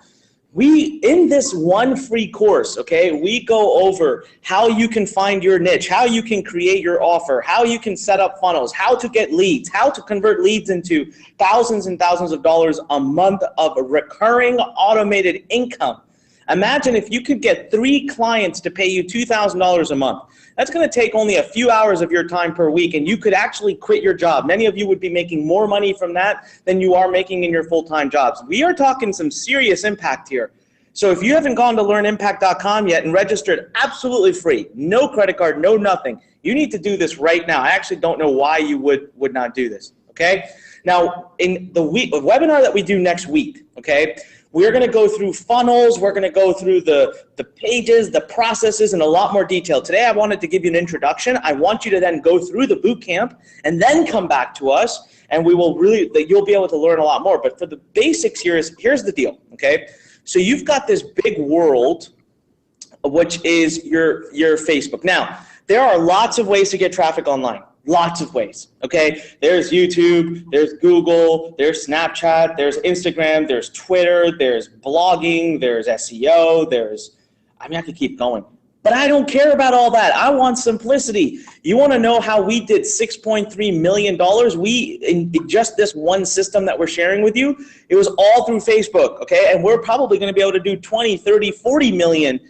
In this one free course, okay, we go over how you can find your niche, how you can create your offer, how you can set up funnels, how to get leads, how to convert leads into thousands and thousands of dollars a month of recurring automated income. Imagine if you could get 3 clients to pay you $2,000 a month. That's going to take only a few hours of your time per week, and you could actually quit your job. Many of you would be making more money from that than you are making in your full-time jobs. We are talking some serious impact here. So if you haven't gone to learnimpact.com yet and registered absolutely free, no credit card, no nothing, you need to do this right now. I actually don't know why you would not do this, okay? Now, in the webinar that we do next week, okay, we're going to go through funnels. We're going to go through the pages, the processes in a lot more detail. Today, I wanted to give you an introduction. I want you to then go through the boot camp and then come back to us, and you'll be able to learn a lot more. But for the basics here's the deal, okay? So you've got this big world, which is your Facebook. Now, there are lots of ways to get traffic online. Lots of ways, okay? There's YouTube, there's Google, there's Snapchat, there's Instagram, there's Twitter, there's blogging, there's SEO, I could keep going. But I don't care about all that. I want simplicity. You want to know how we did $6.3 million? In just this one system that we're sharing with you, it was all through Facebook, okay? And we're probably going to be able to do 20, 30, 40 million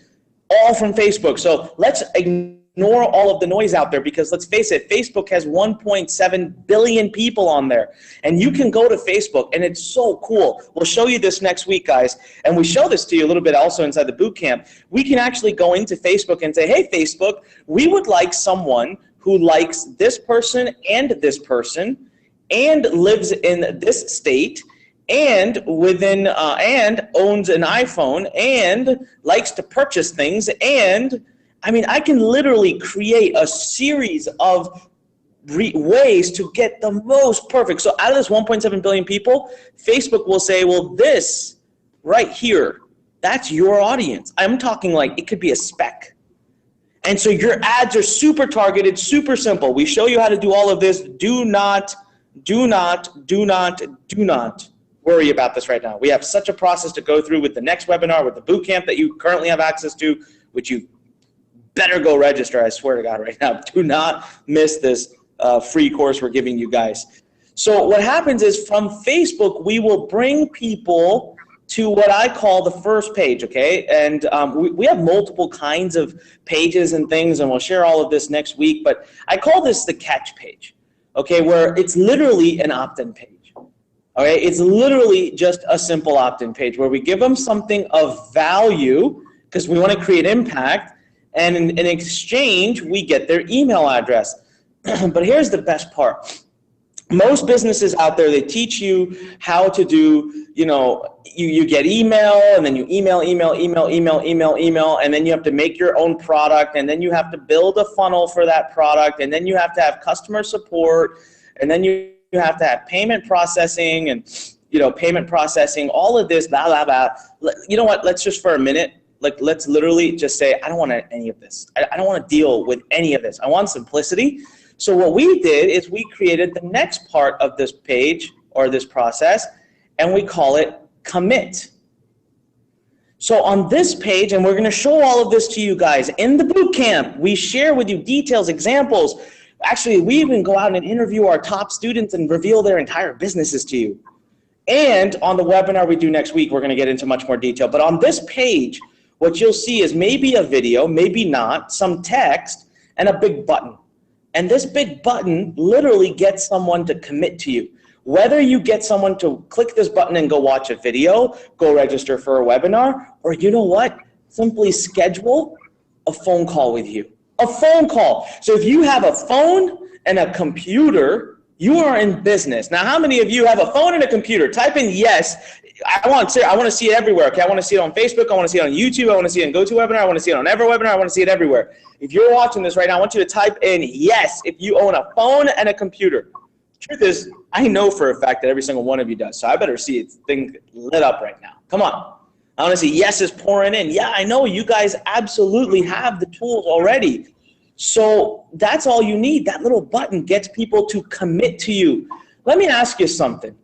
all from Facebook. So let's ignite ignore all of the noise out there, because let's face it, Facebook has 1.7 billion people on there. And you can go to Facebook, and it's so cool. We'll show you this next week, guys. And we show this to you a little bit also inside the boot camp. We can actually go into Facebook and say, hey, Facebook, we would like someone who likes this person and lives in this state, and and owns an iPhone, and likes to purchase things, and I mean, I can literally create a series of ways to get the most perfect. So out of this 1.7 billion people, Facebook will say, well, this right here, that's your audience. I'm talking like it could be a speck. And so your ads are super targeted, super simple. We show you how to do all of this. Do not worry about this right now. We have such a process to go through with the next webinar, with the boot camp that you currently have access to, which you better go register, I swear to God right now. Do not miss this free course we're giving you guys. So what happens is from Facebook, we will bring people to what I call the first page, okay? And we have multiple kinds of pages and things, and we'll share all of this next week, but I call this the catch page, okay, where it's literally an opt-in page. Okay, it's literally just a simple opt-in page where we give them something of value because we want to create impact, and in exchange, we get their email address. But here's the best part. Most businesses out there, they teach you how to do, you get email, and then you email, and then you have to make your own product, and then you have to build a funnel for that product, and then you have to have customer support, and then you have to have payment processing, and all of this, blah, blah, blah. You know what, let's just for a minute, let's literally just say, I don't want any of this. I don't want to deal with any of this. I want simplicity. So what we did is we created the next part of this page or this process, and we call it commit. So on this page, and we're going to show all of this to you guys in the boot camp, we share with you details, examples. Actually, we even go out and interview our top students and reveal their entire businesses to you. And on the webinar we do next week, we're going to get into much more detail. But on this page, what you'll see is maybe a video, maybe not, some text, and a big button. And this big button literally gets someone to commit to you. Whether you get someone to click this button and go watch a video, go register for a webinar, or you know what? Simply schedule a phone call with you. A phone call. So if you have a phone and a computer, you are in business. Now, how many of you have a phone and a computer? Type in yes. I want to see it everywhere. Okay, I want to see it on Facebook. I want to see it on YouTube. I want to see it in GoToWebinar. I want to see it on EverWebinar. I want to see it everywhere. If you're watching this right now, I want you to type in yes if you own a phone and a computer. Truth is, I know for a fact that every single one of you does, so I better see it thing lit up right now. Come on. I want to see yeses pouring in. Yeah, I know you guys absolutely have the tools already. So that's all you need. That little button gets people to commit to you. Let me ask you something,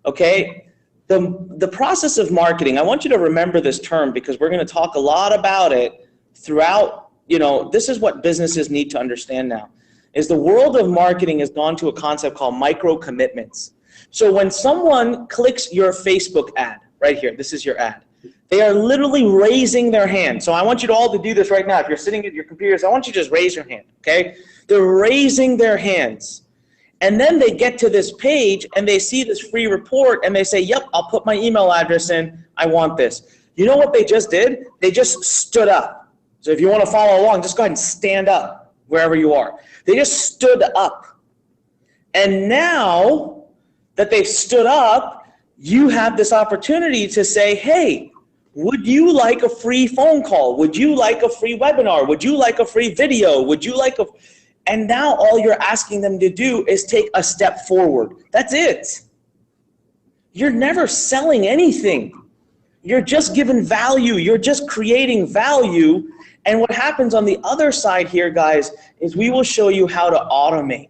okay? The process of marketing, I want you to remember this term because we're going to talk a lot about it throughout, this is what businesses need to understand now, is the world of marketing has gone to a concept called micro commitments. So when someone clicks your Facebook ad, right here, this is your ad, they are literally raising their hand. So I want you all to do this right now. If you're sitting at your computers, I want you to just raise your hand, okay? They're raising their hands. And then they get to this page and they see this free report and they say, yep, I'll put my email address in. I want this. You know what they just did? They just stood up. So if you want to follow along, just go ahead and stand up wherever you are. They just stood up. And now that they've stood up, you have this opportunity to say, hey, would you like a free phone call? Would you like a free webinar? Would you like a free video? Would you like a... And now all you're asking them to do is take a step forward. That's it. You're never selling anything. You're just giving value. You're just creating value. And what happens on the other side here, guys, is we will show you how to automate.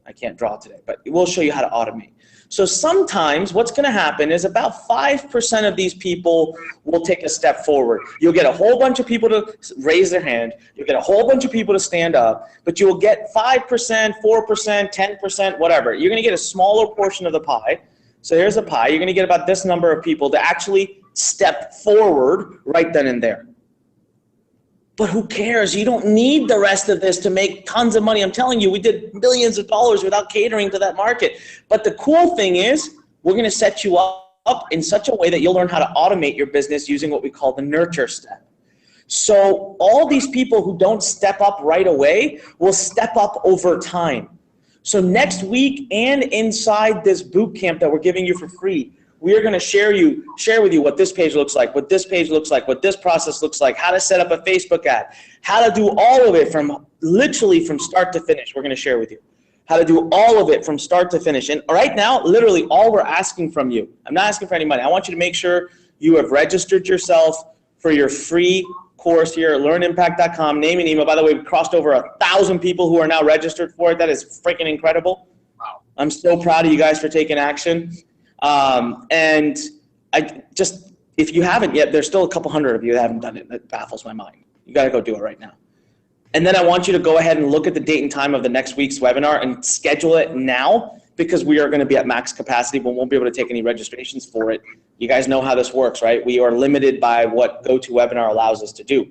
I can't draw today, but we'll show you how to automate. So sometimes what's going to happen is about 5% of these people will take a step forward. You'll get a whole bunch of people to raise their hand. You'll get a whole bunch of people to stand up, but you'll get 5%, 4%, 10%, whatever. You're going to get a smaller portion of the pie. So here's a pie. You're going to get about this number of people to actually step forward right then and there. But who cares? You don't need the rest of this to make tons of money. I'm telling you, we did millions of dollars without catering to that market. But the cool thing is, we're going to set you up in such a way that you'll learn how to automate your business using what we call the nurture step. So all these people who don't step up right away will step up over time. So next week and inside this boot camp that we're giving you for free, we are going to share with you what this page looks like, what this page looks like, what this process looks like, how to set up a Facebook ad, how to do all of it from literally from start to finish. We're going to share with you how to do all of it from start to finish. And right now, literally all we're asking from you, I'm not asking for any money. I want you to make sure you have registered yourself for your free course here at learnimpact.com, name and email. By the way, we've crossed over 1,000 people who are now registered for it. That is freaking incredible. Wow. I'm so proud of you guys for taking action. And I just, if you haven't yet, there's still a couple hundred of you that haven't done it. That baffles my mind. You got to go do it right now. And then I want you to go ahead and look at the date and time of the next week's webinar and schedule it now, because we are going to be at max capacity, but we won't be able to take any registrations for it. You guys know how this works, right? We are limited by what GoToWebinar allows us to do.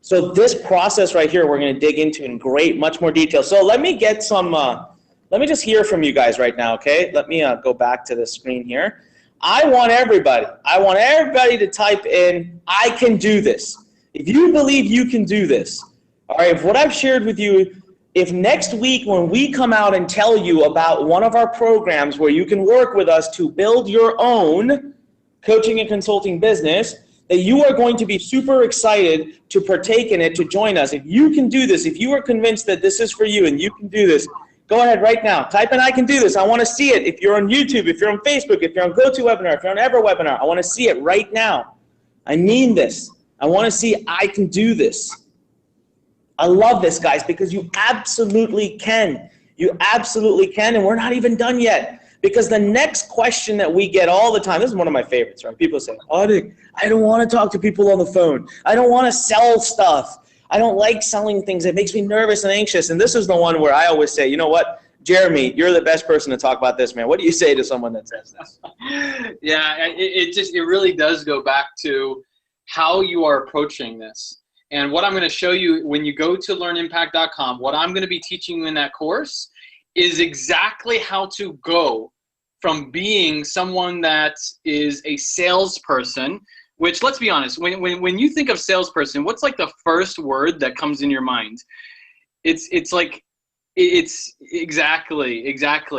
So this process right here, we're going to dig into in much more detail. So let me get some, let me just hear from you guys right now, okay? Let me go back to the screen here. I want everybody to type in, I can do this. If you believe you can do this, all right, if what I've shared with you, if next week when we come out and tell you about one of our programs where you can work with us to build your own coaching and consulting business, that you are going to be super excited to partake in it, to join us. If you can do this, if you are convinced that this is for you and you can do this, go ahead right now. Type in, I can do this. I want to see it. If you're on YouTube, if you're on Facebook, if you're on GoToWebinar, if you're on EverWebinar, I want to see it right now. I mean this. I want to see I can do this. I love this, guys, because you absolutely can. You absolutely can, and we're not even done yet. Because the next question that we get all the time, this is one of my favorites, right? People say, oh, I don't want to talk to people on the phone. I don't want to sell stuff. I don't like selling things. It makes me nervous and anxious. And this is the one where I always say, you know what, Jeremy, you're the best person to talk about this, man. What do you say to someone that says this? Yeah, it really does go back to how you are approaching this. And what I'm going to show you when you go to learnimpact.com, what I'm going to be teaching you in that course is exactly how to go from being someone that is a salesperson, which, let's be honest, when you think of salesperson, what's like the first word that comes in your mind? It's exactly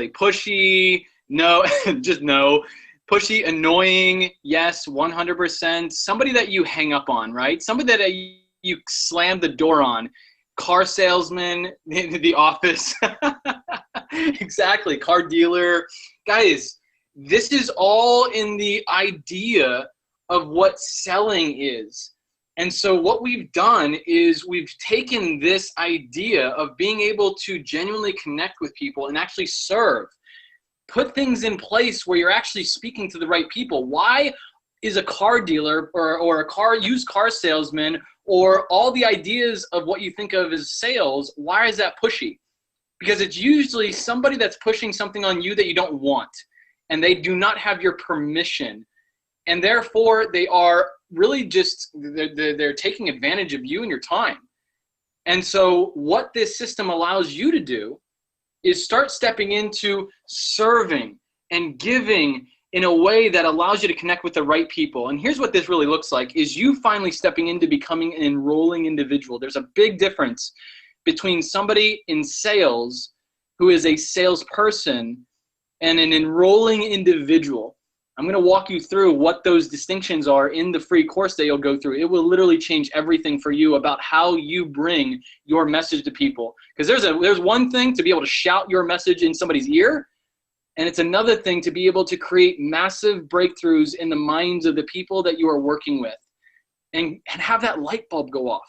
pushy, no, just no. Pushy, annoying, yes, 100%. Somebody that you hang up on, right? Somebody that you slam the door on. Car salesman in the office. Exactly, car dealer. Guys, this is all in the idea of what selling is. And so what we've done is we've taken this idea of being able to genuinely connect with people and actually serve. Put things in place where you're actually speaking to the right people. Why is a car dealer or a used car salesman or all the ideas of what you think of as sales, why is that pushy? Because it's usually somebody that's pushing something on you that you don't want, and they do not have your permission. And therefore, they are really just, they're taking advantage of you and your time. And so what this system allows you to do is start stepping into serving and giving in a way that allows you to connect with the right people. And here's what this really looks like, is you finally stepping into becoming an enrolling individual. There's a big difference between somebody in sales who is a salesperson and an enrolling individual. I'm going to walk you through what those distinctions are in the free course that you'll go through. It will literally change everything for you about how you bring your message to people. Because there's one thing to be able to shout your message in somebody's ear, and it's another thing to be able to create massive breakthroughs in the minds of the people that you are working with and have that light bulb go off.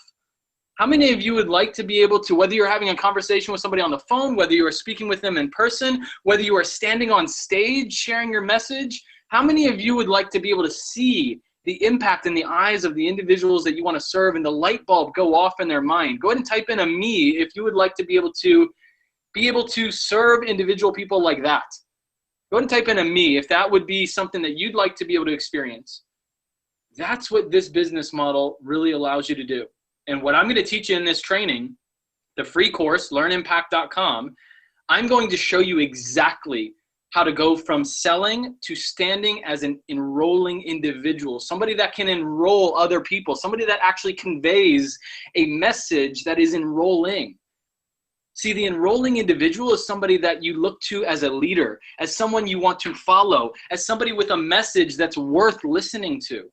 How many of you would like to be able to, whether you're having a conversation with somebody on the phone, whether you are speaking with them in person, whether you are standing on stage sharing your message, how many of you would like to be able to see the impact in the eyes of the individuals that you want to serve and the light bulb go off in their mind? Go ahead and type in a me if you would like to be able to serve individual people like that. Go ahead and type in a me if that would be something that you'd like to be able to experience. That's what this business model really allows you to do. And what I'm going to teach you in this training, the free course, learnimpact.com, I'm going to show you exactly how to go from selling to standing as an enrolling individual, somebody that can enroll other people, somebody that actually conveys a message that is enrolling. See, the enrolling individual is somebody that you look to as a leader, as someone you want to follow, as somebody with a message that's worth listening to.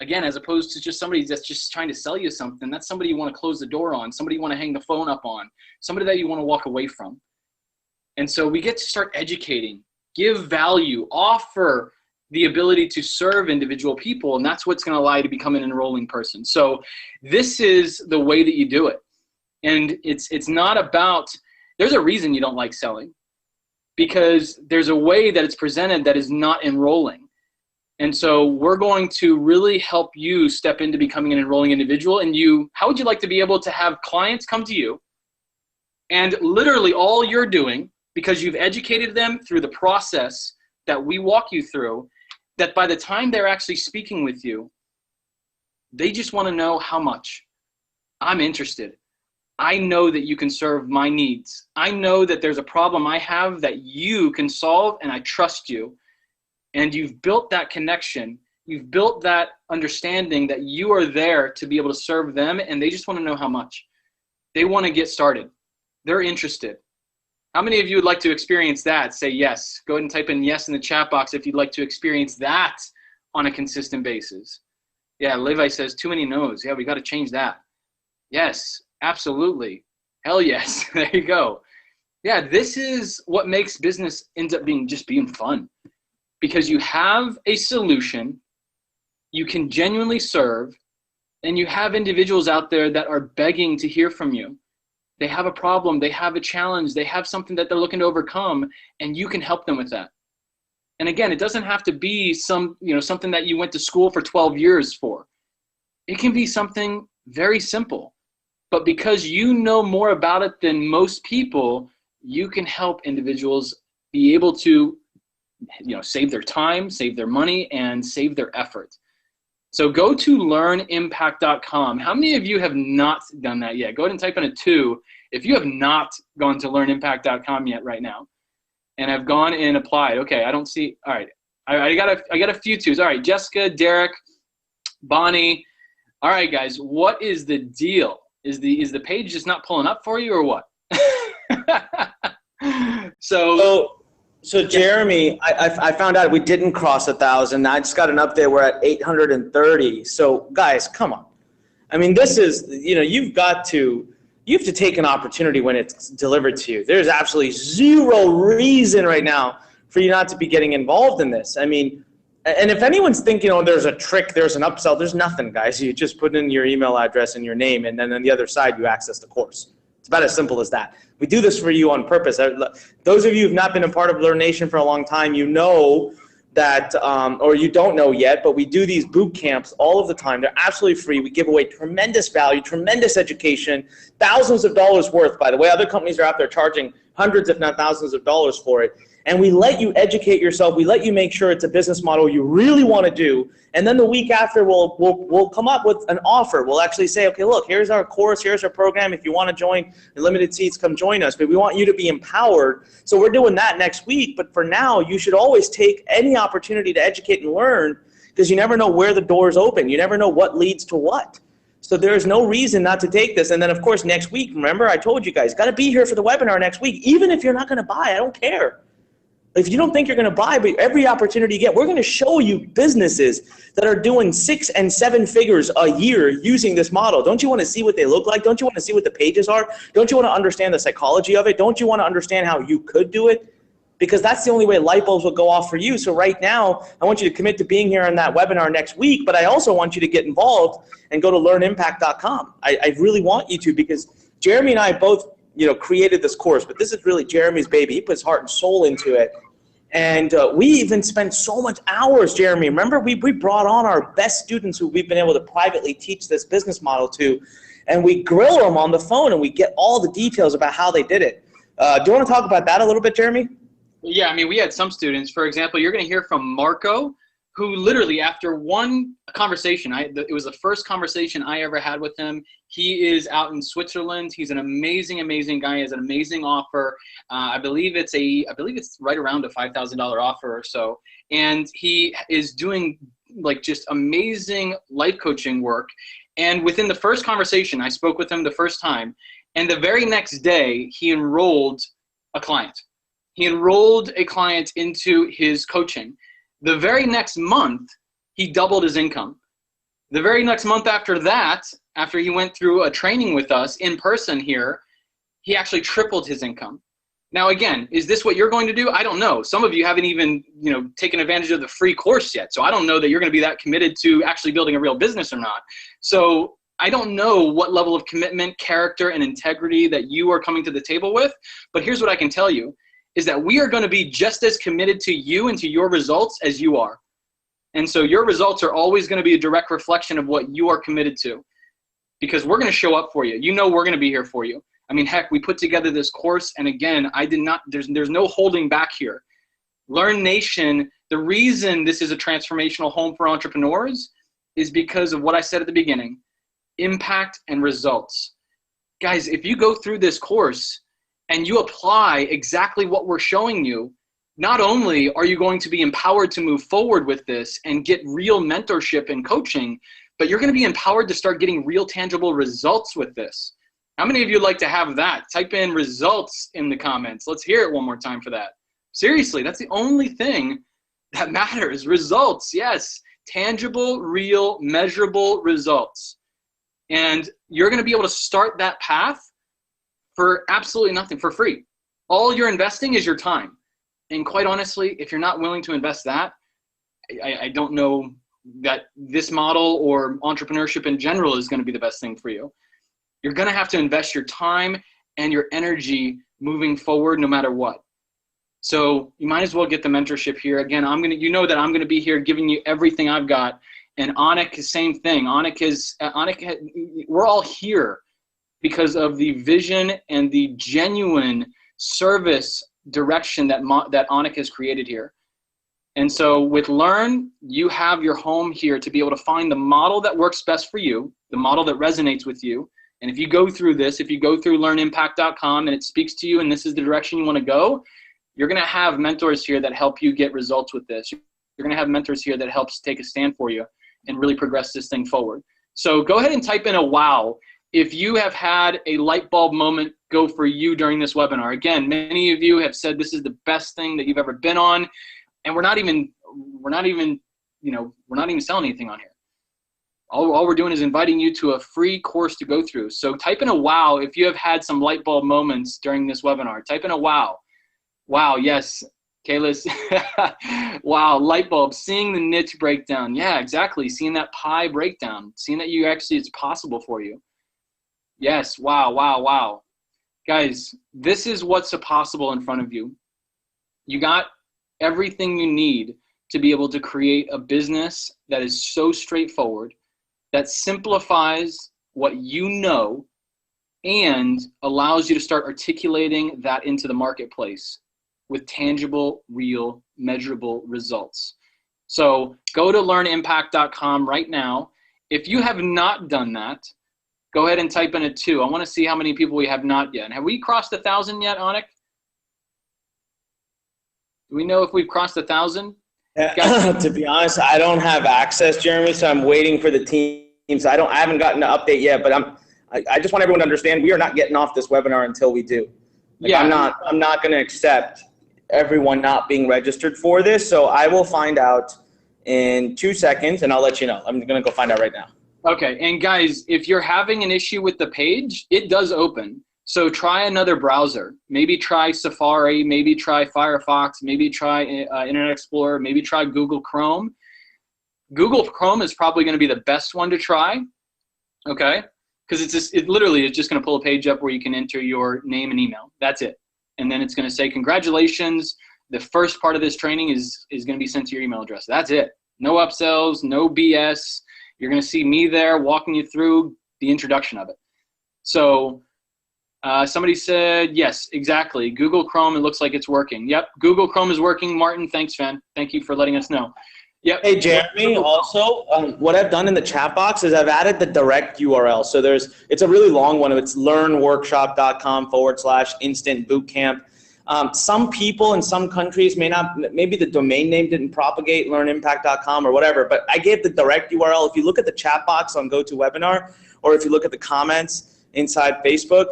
Again, as opposed to just somebody that's just trying to sell you something, that's somebody you want to close the door on, somebody you want to hang the phone up on, somebody that you want to walk away from. And so we get to start educating, give value, offer the ability to serve individual people, and that's what's going to allow you to become an enrolling person. So this is the way that you do it. And it's not about, there's a reason you don't like selling, because there's a way that it's presented that is not enrolling. And so we're going to really help you step into becoming an enrolling individual. And how would you like to be able to have clients come to you, and literally all you're doing, because you've educated them through the process that we walk you through, that by the time they're actually speaking with you, they just want to know how much. I'm interested. I know that you can serve my needs. I know that there's a problem I have that you can solve, and I trust you. And you've built that connection. You've built that understanding that you are there to be able to serve them, and they just want to know how much. They want to get started. They're interested. How many of you would like to experience that? Say yes. Go ahead and type in yes in the chat box if you'd like to experience that on a consistent basis. Yeah, Levi says too many no's. Yeah, we got to change that. Yes, absolutely. Hell yes. There you go. Yeah, this is what makes business ends up being fun, because you have a solution, you can genuinely serve, and you have individuals out there that are begging to hear from you. They have a problem, they have a challenge, they have something that they're looking to overcome, and you can help them with that. And again, it doesn't have to be something that you went to school for 12 years for. It can be something very simple. But because you know more about it than most people, you can help individuals be able to save their time, save their money, and save their effort. So go to learnimpact.com. How many of you have not done that yet? Go ahead and type in a 2 if you have not gone to learnimpact.com yet right now and have gone and applied. Okay, I don't see. All right, I got a few 2s. All right, Jessica, Derek, Bonnie. All right, guys, what is the deal? Is the page just not pulling up for you, or what? So Jeremy, I found out we didn't cross 1,000. I just got an update. We're at 830. So guys, come on. I mean, this is, you have to take an opportunity when it's delivered to you. There's absolutely zero reason right now for you not to be getting involved in this. I mean, and if anyone's thinking, there's a trick, there's an upsell, there's nothing, guys. You just put in your email address and your name, and then on the other side, you access the course. It's about as simple as that. We do this for you on purpose. Those of you who've not been a part of Learn Nation for a long time, you know that, or you don't know yet, but we do these boot camps all of the time. They're absolutely free. We give away tremendous value, tremendous education, thousands of dollars worth, by the way. Other companies are out there charging hundreds, if not thousands of dollars for it. And we let you educate yourself. We let you make sure it's a business model you really want to do. And then the week after, we'll come up with an offer. We'll actually say, okay, look, here's our course, here's our program. If you want to join the limited seats, come join us. But we want you to be empowered. So we're doing that next week. But for now, you should always take any opportunity to educate and learn, because you never know where the doors open. You never know what leads to what. So there's no reason not to take this. And then, of course, next week, remember, I told you guys, got to be here for the webinar next week. Even if you're not going to buy, I don't care. If you don't think you're going to buy, but every opportunity you get, we're going to show you businesses that are doing 6 and 7 figures a year using this model. Don't you want to see what they look like? Don't you want to see what the pages are? Don't you want to understand the psychology of it? Don't you want to understand how you could do it? Because that's the only way light bulbs will go off for you. So right now, I want you to commit to being here on that webinar next week, but I also want you to get involved and go to learnimpact.com. I really want you to, because Jeremy and I both created this course, but this is really Jeremy's baby. He put his heart and soul into it. And we even spent so much hours, Jeremy. Remember, we brought on our best students who we've been able to privately teach this business model to, and we grill them on the phone, and we get all the details about how they did it. Do you want to talk about that a little bit, Jeremy? Yeah, I mean, we had some students. For example, you're going to hear from Marco, who literally after one conversation, it was the first conversation I ever had with him. He is out in Switzerland. He's an amazing, amazing guy. He has an amazing offer. I believe it's right around a $5,000 offer or so. And he is doing like just amazing life coaching work. And within the first conversation, I spoke with him the first time. And the very next day, he enrolled a client. He enrolled a client into his coaching. The very next month, he doubled his income. The very next month after that, after he went through a training with us in person here, he actually tripled his income. Now, again, is this what you're going to do? I don't know. Some of you haven't even, taken advantage of the free course yet. So I don't know that you're going to be that committed to actually building a real business or not. So I don't know what level of commitment, character, and integrity that you are coming to the table with. But here's what I can tell you. Is that we are going to be just as committed to you and to your results as you are. And so your results are always going to be a direct reflection of what you are committed to, because we're going to show up for you. We're going to be here for you. I mean, heck, we put together this course. And again, there's no holding back here. Learn Nation, the reason this is a transformational home for entrepreneurs is because of what I said at the beginning, impact and results. Guys, if you go through this course, and you apply exactly what we're showing you, not only are you going to be empowered to move forward with this and get real mentorship and coaching, but you're going to be empowered to start getting real tangible results with this. How many of you like to have that? Type in results in the comments. Let's hear it one more time for that. Seriously, that's the only thing that matters. Results, yes. Tangible, real, measurable results. And you're going to be able to start that path for absolutely nothing, for free. All you're investing is your time. And quite honestly, if you're not willing to invest that, I don't know that this model or entrepreneurship in general is going to be the best thing for you. You're going to have to invest your time and your energy moving forward no matter what. So you might as well get the mentorship here. Again, that I'm going to be here giving you everything I've got. And Anik, same thing. We're all here because of the vision and the genuine service direction that Anik has created here. And so with Learn, you have your home here to be able to find the model that works best for you, the model that resonates with you. And if you go through this, if you go through learnimpact.com and it speaks to you and this is the direction you want to go, you're going to have mentors here that help you get results with this. You're going to have mentors here that helps take a stand for you and really progress this thing forward. So go ahead and type in a wow if you have had a light bulb moment go for you during this webinar. Again, many of you have said this is the best thing that you've ever been on, and we're not even selling anything on here. All we're doing is inviting you to a free course to go through. So type in a wow if you have had some light bulb moments during this webinar. Type in a wow. Wow, yes. Kayla's, wow, light bulb, seeing the niche breakdown. Yeah, exactly. Seeing that pie breakdown, seeing that it's possible for you. Yes, wow, wow, wow. Guys, this is what's possible in front of you. You got everything you need to be able to create a business that is so straightforward, that simplifies what you know and allows you to start articulating that into the marketplace with tangible, real, measurable results. So go to learnimpact.com right now. If you have not done that, go ahead and type in a 2. I want to see how many people we have not yet. Have we crossed 1,000 yet, Anik? Do we know if we've crossed 1,000? To be honest, I don't have access, Jeremy, so I'm waiting for the teams. I haven't gotten an update yet, but I just want everyone to understand we are not getting off this webinar until we do. I'm not going to accept everyone not being registered for this, so I will find out in 2 seconds, and I'll let you know. I'm going to go find out right now. Okay, and guys, if you're having an issue with the page, it does open. So try another browser. Maybe try Safari, maybe try Firefox, maybe try Internet Explorer, maybe try Google Chrome. Google Chrome is probably going to be the best one to try, okay? Because it literally is just going to pull a page up where you can enter your name and email. That's it. And then it's going to say, congratulations, the first part of this training is going to be sent to your email address. That's it. No upsells, no BS. You're going to see me there walking you through the introduction of it. So somebody said, yes, exactly. Google Chrome, it looks like it's working. Yep, Google Chrome is working. Martin, thanks, Fan. Thank you for letting us know. Yep. Hey, Jeremy, also, what I've done in the chat box is I've added the direct URL. So it's a really long one. It's learnworkshop.com/instant bootcamp. Some people in some countries may not, maybe the domain name didn't propagate, learnimpact.com or whatever, but I gave the direct URL. If you look at the chat box on GoToWebinar, or if you look at the comments inside Facebook,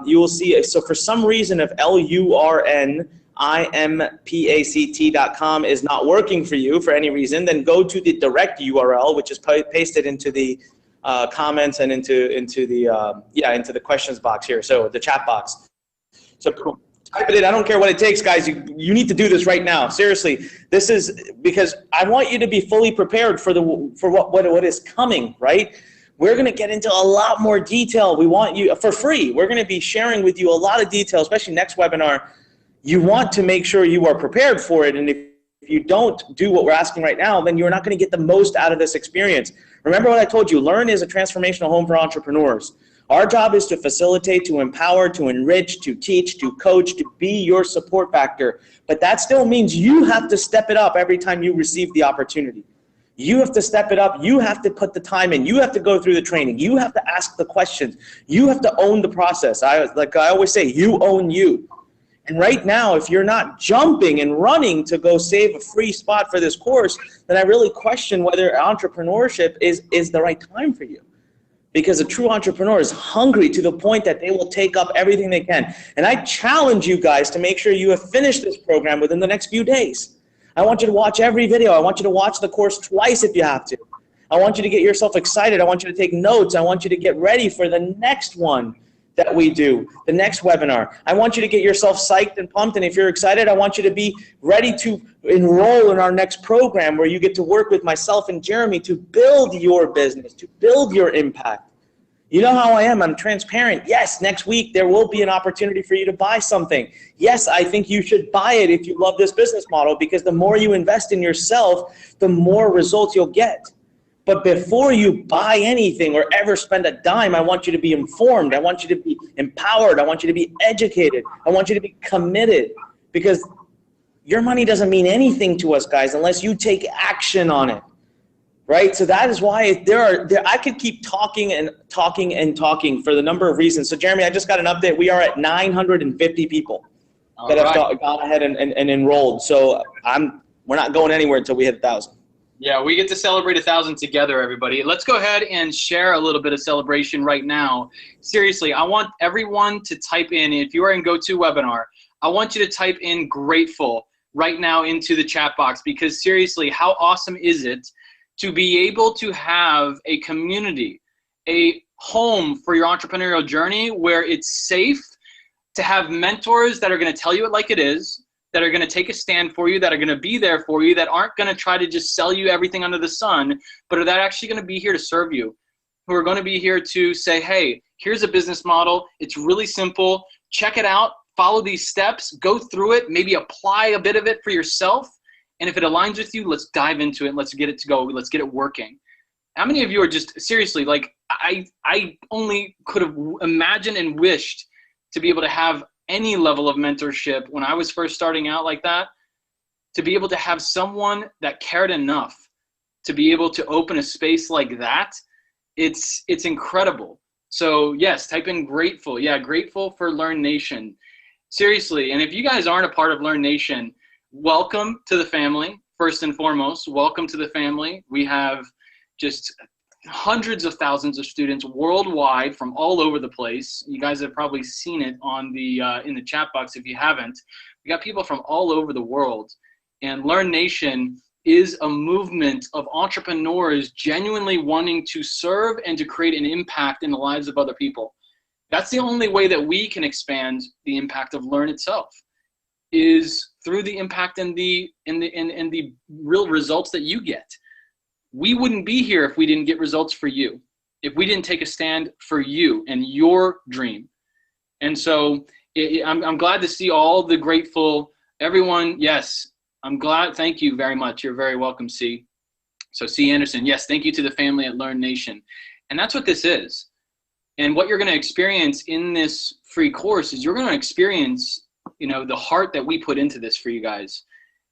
you will see, so for some reason, if LURNIMPACT.com is not working for you for any reason, then go to the direct URL, which is pasted into the comments and into the questions box here, so the chat box. So type it in. I don't care what it takes, guys. You need to do this right now. Seriously, this is because I want you to be fully prepared for what is coming, right? We're going to get into a lot more detail. We want you for free. We're going to be sharing with you a lot of detail, especially next webinar. You want to make sure you are prepared for it, and if you don't do what we're asking right now, then you're not going to get the most out of this experience. Remember what I told you, Learn is a transformational home for entrepreneurs. Our job is to facilitate, to empower, to enrich, to teach, to coach, to be your support factor. But that still means you have to step it up every time you receive the opportunity. You have to step it up. You have to put the time in. You have to go through the training. You have to ask the questions. You have to own the process. Like I always say, you own you. And right now, if you're not jumping and running to go save a free spot for this course, then I really question whether entrepreneurship is the right time for you. Because a true entrepreneur is hungry to the point that they will take up everything they can. And I challenge you guys to make sure you have finished this program within the next few days. I want you to watch every video. I want you to watch the course twice if you have to. I want you to get yourself excited. I want you to take notes. I want you to get ready for the next one that we do, the next webinar. I want you to get yourself psyched and pumped, and if you're excited, I want you to be ready to enroll in our next program where you get to work with myself and Jeremy to build your business, to build your impact. You know how I am. I'm transparent. Yes, next week there will be an opportunity for you to buy something. Yes, I think you should buy it if you love this business model, because the more you invest in yourself, the more results you'll get. But before you buy anything or ever spend a dime, I want you to be informed. I want you to be empowered. I want you to be educated. I want you to be committed, because your money doesn't mean anything to us, guys, unless you take action on it. Right? So that is why I could keep talking and talking and talking for the number of reasons. So Jeremy, I just got an update. We are at 950 people that have gone ahead and enrolled. So we're not going anywhere until we hit 1,000. Yeah, we get to celebrate 1,000 together, everybody. Let's go ahead and share a little bit of celebration right now. Seriously, I want everyone to type in, if you are in GoToWebinar, I want you to type in grateful right now into the chat box, because seriously, how awesome is it to be able to have a community, a home for your entrepreneurial journey where it's safe to have mentors that are going to tell you it like it is, that are going to take a stand for you, that are going to be there for you, that aren't going to try to just sell you everything under the sun, but are that actually going to be here to serve you, who are going to be here to say, hey, here's a business model. It's really simple. Check it out. Follow these steps. Go through it. Maybe apply a bit of it for yourself. And if it aligns with you, let's dive into it. Let's get it to go. Let's get it working. How many of you are just seriously, like, I only could have imagined and wished to be able to have any level of mentorship when I was first starting out like that, to be able to have someone that cared enough to be able to open a space like that. It's incredible. So yes, type in grateful. Yeah, grateful for Learn Nation. Seriously, and if you guys aren't a part of Learn Nation, welcome to the family. First and foremost, welcome to the family. We have just hundreds of thousands of students worldwide from all over the place. You guys have probably seen it on the in the chat box. If you haven't, we got people from all over the world. And Learn Nation is a movement of entrepreneurs genuinely wanting to serve and to create an impact in the lives of other people. That's the only way that we can expand the impact of Learn itself, is through the impact and the real results that you get. We wouldn't be here if we didn't get results for you, if we didn't take a stand for you and your dream. And so I'm glad to see all the grateful, everyone. Yes, I'm glad. Thank you very much. You're very welcome, C. So C. Anderson, yes, thank you to the family at Learn Nation. And that's what this is. And what you're going to experience in this free course is you're going to experience, the heart that we put into this for you guys,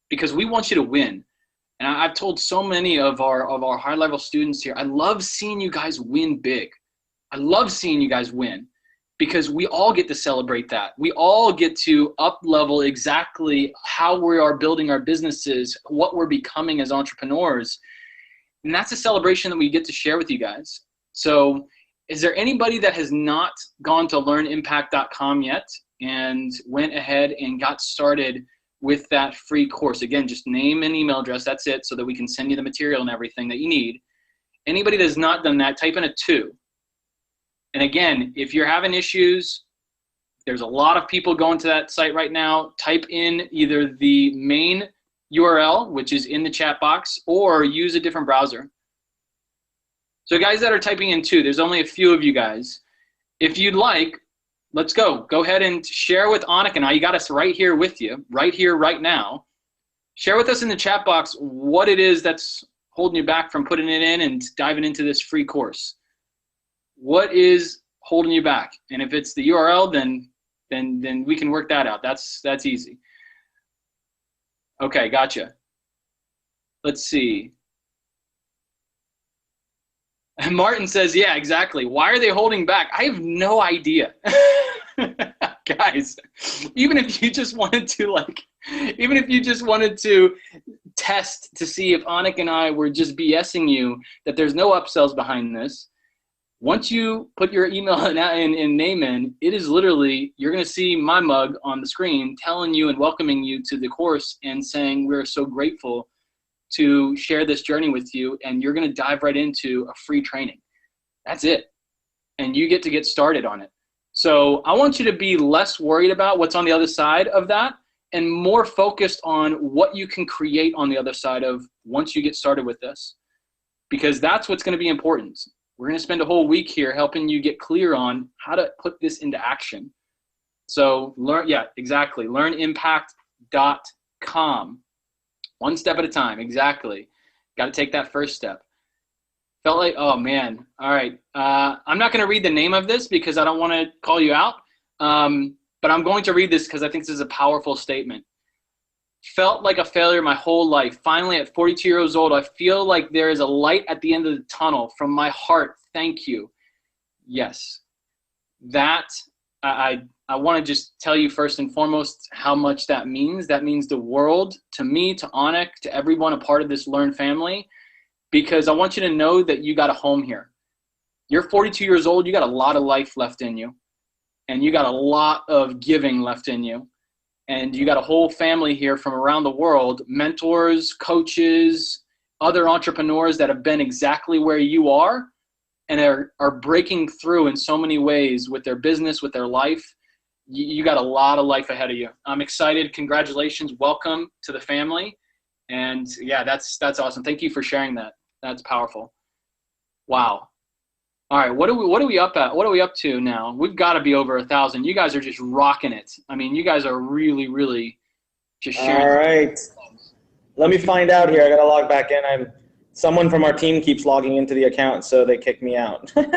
because we want you to win. And I've told so many of our high level students here, I love seeing you guys win big. I love seeing you guys win because we all get to celebrate that. We all get to up level exactly how we are building our businesses, what we're becoming as entrepreneurs. And that's a celebration that we get to share with you guys. So is there anybody that has not gone to learnimpact.com yet and went ahead and got started with that free course? Again, just name and email address. That's it, so that we can send you the material and everything that you need. Anybody that has not done that, type in a 2. And again, if you're having issues, there's a lot of people going to that site right now. Type in either the main URL, which is in the chat box, or use a different browser. So guys that are typing in 2, there's only a few of you guys. If you'd like, let's go. Go ahead and share with Anik and I. You got us right here with you, right here, right now. Share with us in the chat box what it is that's holding you back from putting it in and diving into this free course. What is holding you back? And if it's the URL, then we can work that out. That's easy. Okay, gotcha. Let's see. And Martin says, yeah, exactly. Why are they holding back? I have no idea. Guys, even if you just wanted to test to see if Anik and I were just BSing you, that there's no upsells behind this, once you put your email and name in, it is literally, you're going to see my mug on the screen telling you and welcoming you to the course and saying we're so grateful to share this journey with you, and you're going to dive right into a free training. That's it. And you get started on it. So I want you to be less worried about what's on the other side of that and more focused on what you can create on the other side of once you get started with this, because that's what's going to be important. We're going to spend a whole week here helping you get clear on how to put this into action. So exactly. Learnimpact.com. One step at a time, exactly. Got to take that first step. Felt like, oh man, all right. I'm not going to read the name of this because I don't want to call you out, but I'm going to read this because I think this is a powerful statement. Felt like a failure my whole life. Finally, at 42 years old, I feel like there is a light at the end of the tunnel. From my heart, thank you. Yes, that I want to just tell you first and foremost how much that means. That means the world to me, to Anik, to everyone a part of this Learn family, because I want you to know that you got a home here. You're 42 years old. You got a lot of life left in you, and you got a lot of giving left in you. And you got a whole family here from around the world, mentors, coaches, other entrepreneurs that have been exactly where you are and are breaking through in so many ways with their business, with their life. You got a lot of life ahead of you. I'm excited. Congratulations. Welcome to the family. And yeah, that's awesome. Thank you for sharing that. That's powerful. Wow. All right, what are we up at? What are we up to now? We've got to be over 1,000. You guys are just rocking it. I mean, you guys are really, really just sharing. All right. Let me find out here. I got to log back in. Someone from our team keeps logging into the account, so they kick me out. There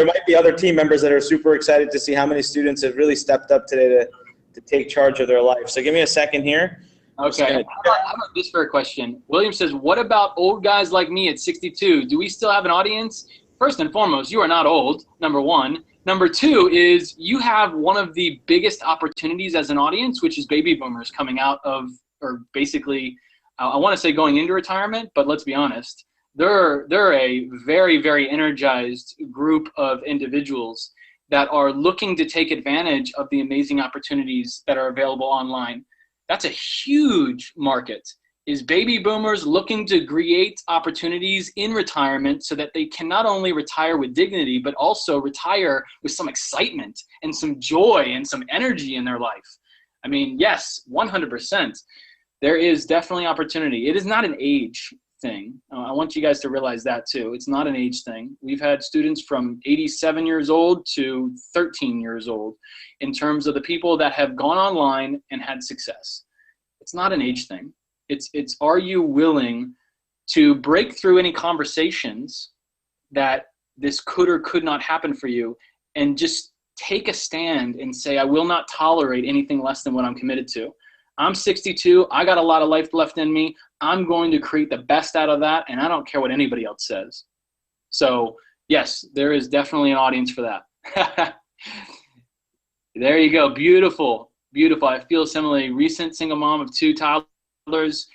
might be other team members that are super excited to see how many students have really stepped up today to take charge of their life. So give me a second here. Okay. How about this for a question? William says, what about old guys like me at 62? Do we still have an audience? First and foremost, you are not old, number one. Number two is you have one of the biggest opportunities as an audience, which is baby boomers coming out of, or basically, I want to say going into retirement, but let's be honest. They're a very, very energized group of individuals that are looking to take advantage of the amazing opportunities that are available online. That's a huge market, is baby boomers looking to create opportunities in retirement so that they can not only retire with dignity, but also retire with some excitement and some joy and some energy in their life. I mean, yes, 100%. There is definitely opportunity. It is not an age thing. I want you guys to realize that too. It's not an age thing. We've had students from 87 years old to 13 years old in terms of the people that have gone online and had success. It's not an age thing. It's are you willing to break through any conversations that this could or could not happen for you and just take a stand and say, I will not tolerate anything less than what I'm committed to. I'm 62. I got a lot of life left in me. I'm going to create the best out of that, and I don't care what anybody else says. So, yes, there is definitely an audience for that. There you go. Beautiful. Beautiful. I feel similarly. Recent single mom of 2 toddlers,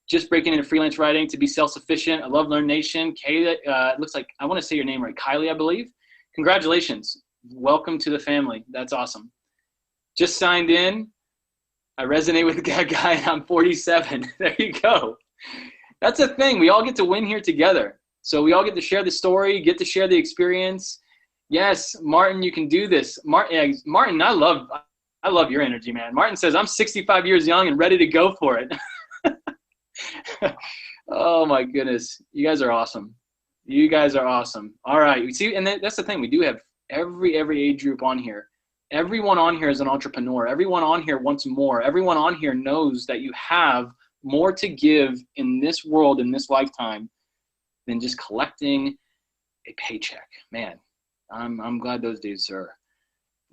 just breaking into freelance writing to be self-sufficient. I love Learn Nation. Kayla, it looks like, I want to say your name right. Kylie, I believe. Congratulations. Welcome to the family. That's awesome. Just signed in. I resonate with that guy, and I'm 47. There you go. That's a thing. We all get to win here together. So we all get to share the story, get to share the experience. Yes, Martin, you can do this. Martin, I love your energy, man. Martin says, I'm 65 years young and ready to go for it. Oh, my goodness. You guys are awesome. You guys are awesome. All right. You see, and that's the thing. We do have every age group on here. Everyone on here is an entrepreneur. Everyone on here wants more. Everyone on here knows that you have more to give in this world, in this lifetime, than just collecting a paycheck. Man, I'm glad those days are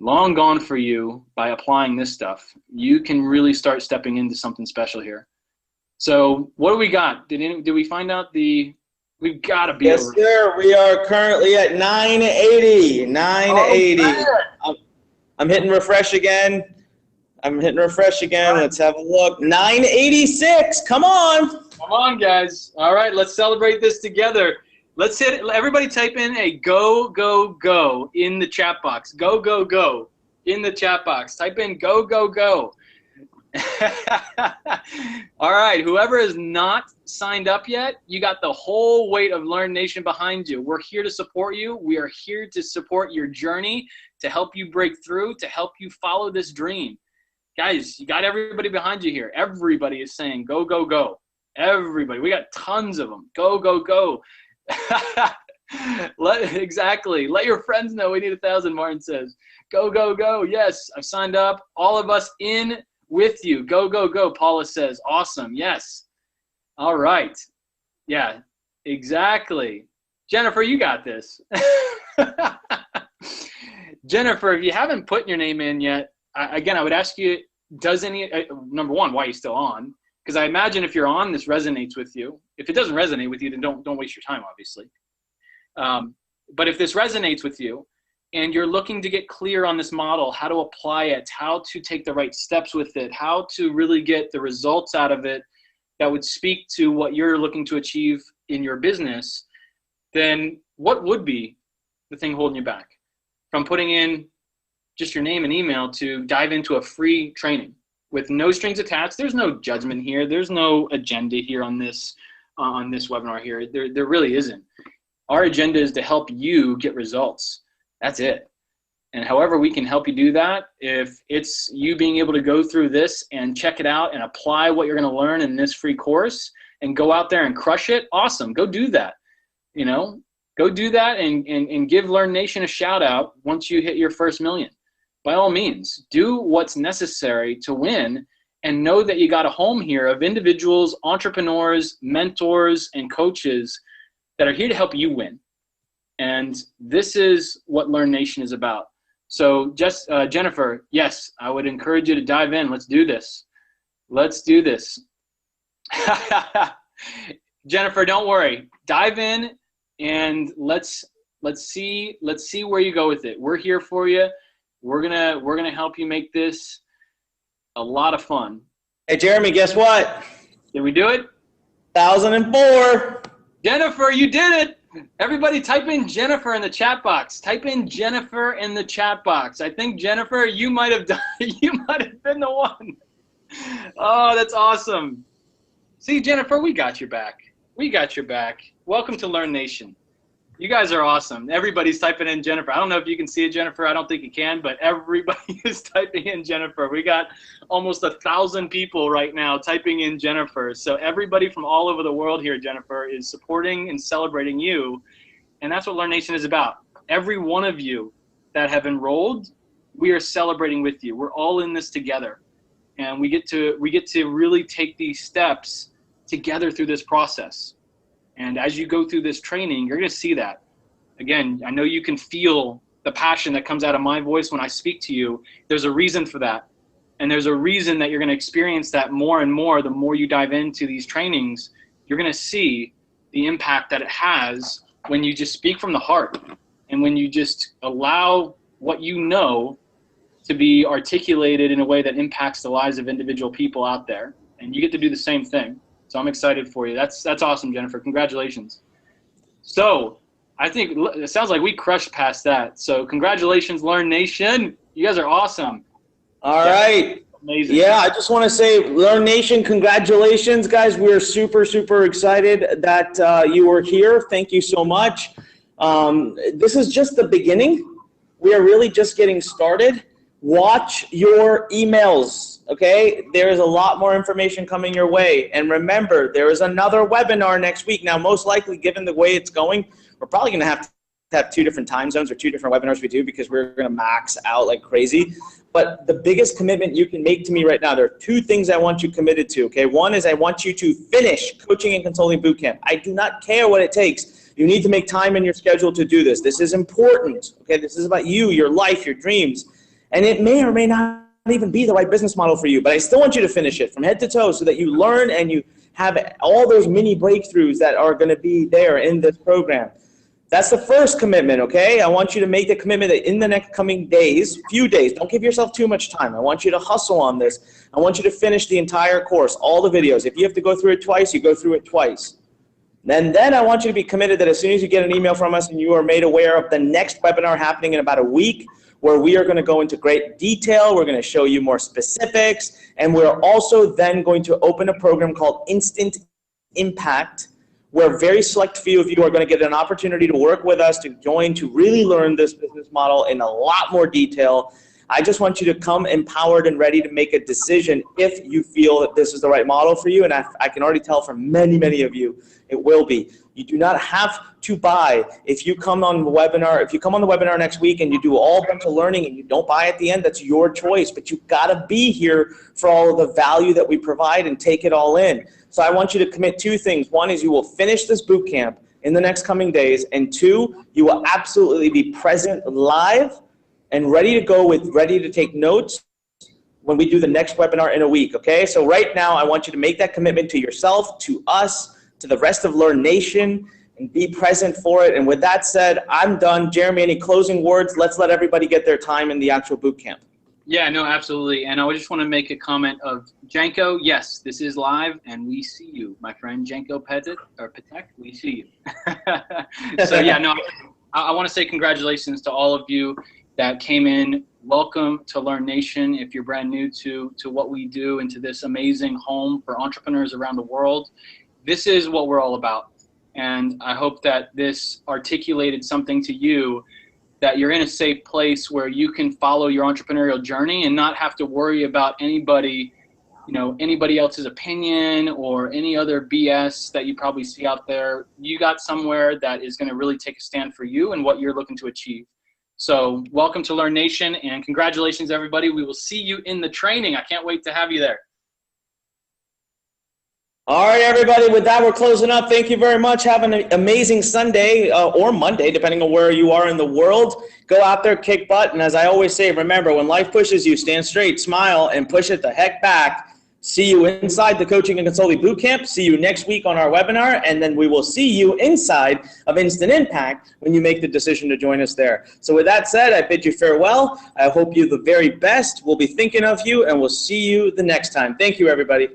long gone for you. By applying this stuff, you can really start stepping into something special here. So what do we got? Did we find out we've got to be yes, over. Sir. We are currently at 980. 980. Oh, I'm hitting refresh again. Let's have a look. 986. Come on. Come on, guys. All right, let's celebrate this together. Let's hit it. Everybody type in a go, go, go in the chat box. Go, go, go in the chat box. Type in go, go, go. All right, whoever is not signed up yet, you got the whole weight of Learn Nation behind you. We're here to support you. We are here to support your journey, to help you break through, to help you follow this dream. Guys, you got everybody behind you here. Everybody is saying go, go, go. Everybody. We got tons of them. Go, go, go. Exactly. Let your friends know we need 1,000, Martin says. Go, go, go. Yes, I've signed up. All of us in with you. Go, go, go, Paula says. Awesome. Yes. All right. Yeah, exactly. Jennifer, you got this. Jennifer, if you haven't put your name in yet, again, I would ask you, number one, why are you still on? Because I imagine if you're on, this resonates with you. If it doesn't resonate with you, then don't waste your time, obviously. But if this resonates with you and you're looking to get clear on this model, how to apply it, how to take the right steps with it, how to really get the results out of it that would speak to what you're looking to achieve in your business, then what would be the thing holding you back from putting in just your name and email to dive into a free training with no strings attached? There's no judgment here. There's no agenda here on this webinar here. There really isn't. Our agenda is to help you get results. That's it. And however we can help you do that, if it's you being able to go through this and check it out and apply what you're going to learn in this free course and go out there and crush it, awesome. Go do that. Go do that and give Learn Nation a shout out once you hit your first million. By all means, do what's necessary to win, and know that you got a home here of individuals, entrepreneurs, mentors, and coaches that are here to help you win. And this is what Learn Nation is about. So just Jennifer, yes, I would encourage you to dive in. Let's do this. Let's do this. Jennifer, don't worry. Dive in and let's see where you go with it. We're here for you. We're gonna help you make this a lot of fun. Hey, Jeremy, guess what? Did we do it? 1,004. Jennifer, you did it. Everybody type in Jennifer in the chat box. Type in Jennifer in the chat box. I think, Jennifer, you might have been the one. Oh, that's awesome. See, Jennifer, we got your back. We got your back. Welcome to Learn Nation. You guys are awesome. Everybody's typing in Jennifer. I don't know if you can see it, Jennifer. I don't think you can, but everybody is typing in Jennifer. We got almost 1,000 people right now typing in Jennifer. So everybody from all over the world here, Jennifer, is supporting and celebrating you. And that's what Learn Nation is about. Every one of you that have enrolled, we are celebrating with you. We're all in this together. And we get to really take these steps together through this process. And as you go through this training, you're going to see that. Again, I know you can feel the passion that comes out of my voice when I speak to you. There's a reason for that. And there's a reason that you're going to experience that more and more. The more you dive into these trainings, you're going to see the impact that it has when you just speak from the heart and when you just allow what you know to be articulated in a way that impacts the lives of individual people out there. And you get to do the same thing. So I'm excited for you. That's awesome, Jennifer. Congratulations. So I think it sounds like we crushed past that. So congratulations, Learn Nation. You guys are awesome. All right. Amazing. Yeah, I just want to say, Learn Nation, congratulations, guys. We're super, super excited that you were here. Thank you so much. This is just the beginning. We are really just getting started. Watch your emails, okay? There is a lot more information coming your way. And remember, there is another webinar next week. Now, most likely, given the way it's going, we're probably going to have 2 different time zones or 2 different webinars we do because we're going to max out like crazy. But the biggest commitment you can make to me right now, there are 2 things I want you committed to, okay? One is I want you to finish Coaching and Consulting Bootcamp. I do not care what it takes. You need to make time in your schedule to do this. This is important, okay? This is about you, your life, your dreams. And it may or may not even be the right business model for you, but I still want you to finish it from head to toe so that you learn and you have all those mini breakthroughs that are going to be there in this program. That's the first commitment, okay? I want you to make the commitment that in the next coming days, few days, don't give yourself too much time. I want you to hustle on this. I want you to finish the entire course, all the videos. If you have to go through it twice, you go through it twice. And then I want you to be committed that as soon as you get an email from us and you are made aware of the next webinar happening in about a week, where we are going to go into great detail, we're going to show you more specifics, and we're also then going to open a program called Instant Impact, where a very select few of you are going to get an opportunity to work with us, to join, to really learn this business model in a lot more detail. I just want you to come empowered and ready to make a decision if you feel that this is the right model for you, and I can already tell from many, many of you, it will be. You do not have to buy. If you come on the webinar next week and you do all bunch of learning and you don't buy at the end, that's your choice. But you've got to be here for all of the value that we provide and take it all in. So I want you to commit 2 things. One is you will finish this boot camp in the next coming days, and 2, you will absolutely be present live and ready to go ready to take notes when we do the next webinar in a week, okay? So right now, I want you to make that commitment to yourself, to us, to the rest of Learn Nation, and be present for it. And with that said, I'm done. Jeremy, any closing words? Let's let everybody get their time in the actual boot camp. Yeah, no, absolutely. And I just want to make a comment of Janko. Yes, this is live, and we see you, my friend Janko Patek. We see you. So yeah, no, I want to say congratulations to all of you that came in. Welcome to Learn Nation. If you're brand new to what we do and to this amazing home for entrepreneurs around the world, this is what we're all about. And I hope that this articulated something to you, that you're in a safe place where you can follow your entrepreneurial journey and not have to worry about anybody else's opinion or any other BS that you probably see out there. You got somewhere that is going to really take a stand for you and what you're looking to achieve. So welcome to Learn Nation, and congratulations, everybody. We will see you in the training. I can't wait to have you there. All right, everybody, with that, we're closing up. Thank you very much. Have an amazing Sunday or Monday, depending on where you are in the world. Go out there, kick butt, and as I always say, remember, when life pushes you, stand straight, smile, and push it the heck back. See you inside the Coaching and Consulting Bootcamp. See you next week on our webinar, and then we will see you inside of Instant Impact when you make the decision to join us there. So with that said, I bid you farewell. I hope you the very best. We'll be thinking of you, and we'll see you the next time. Thank you, everybody.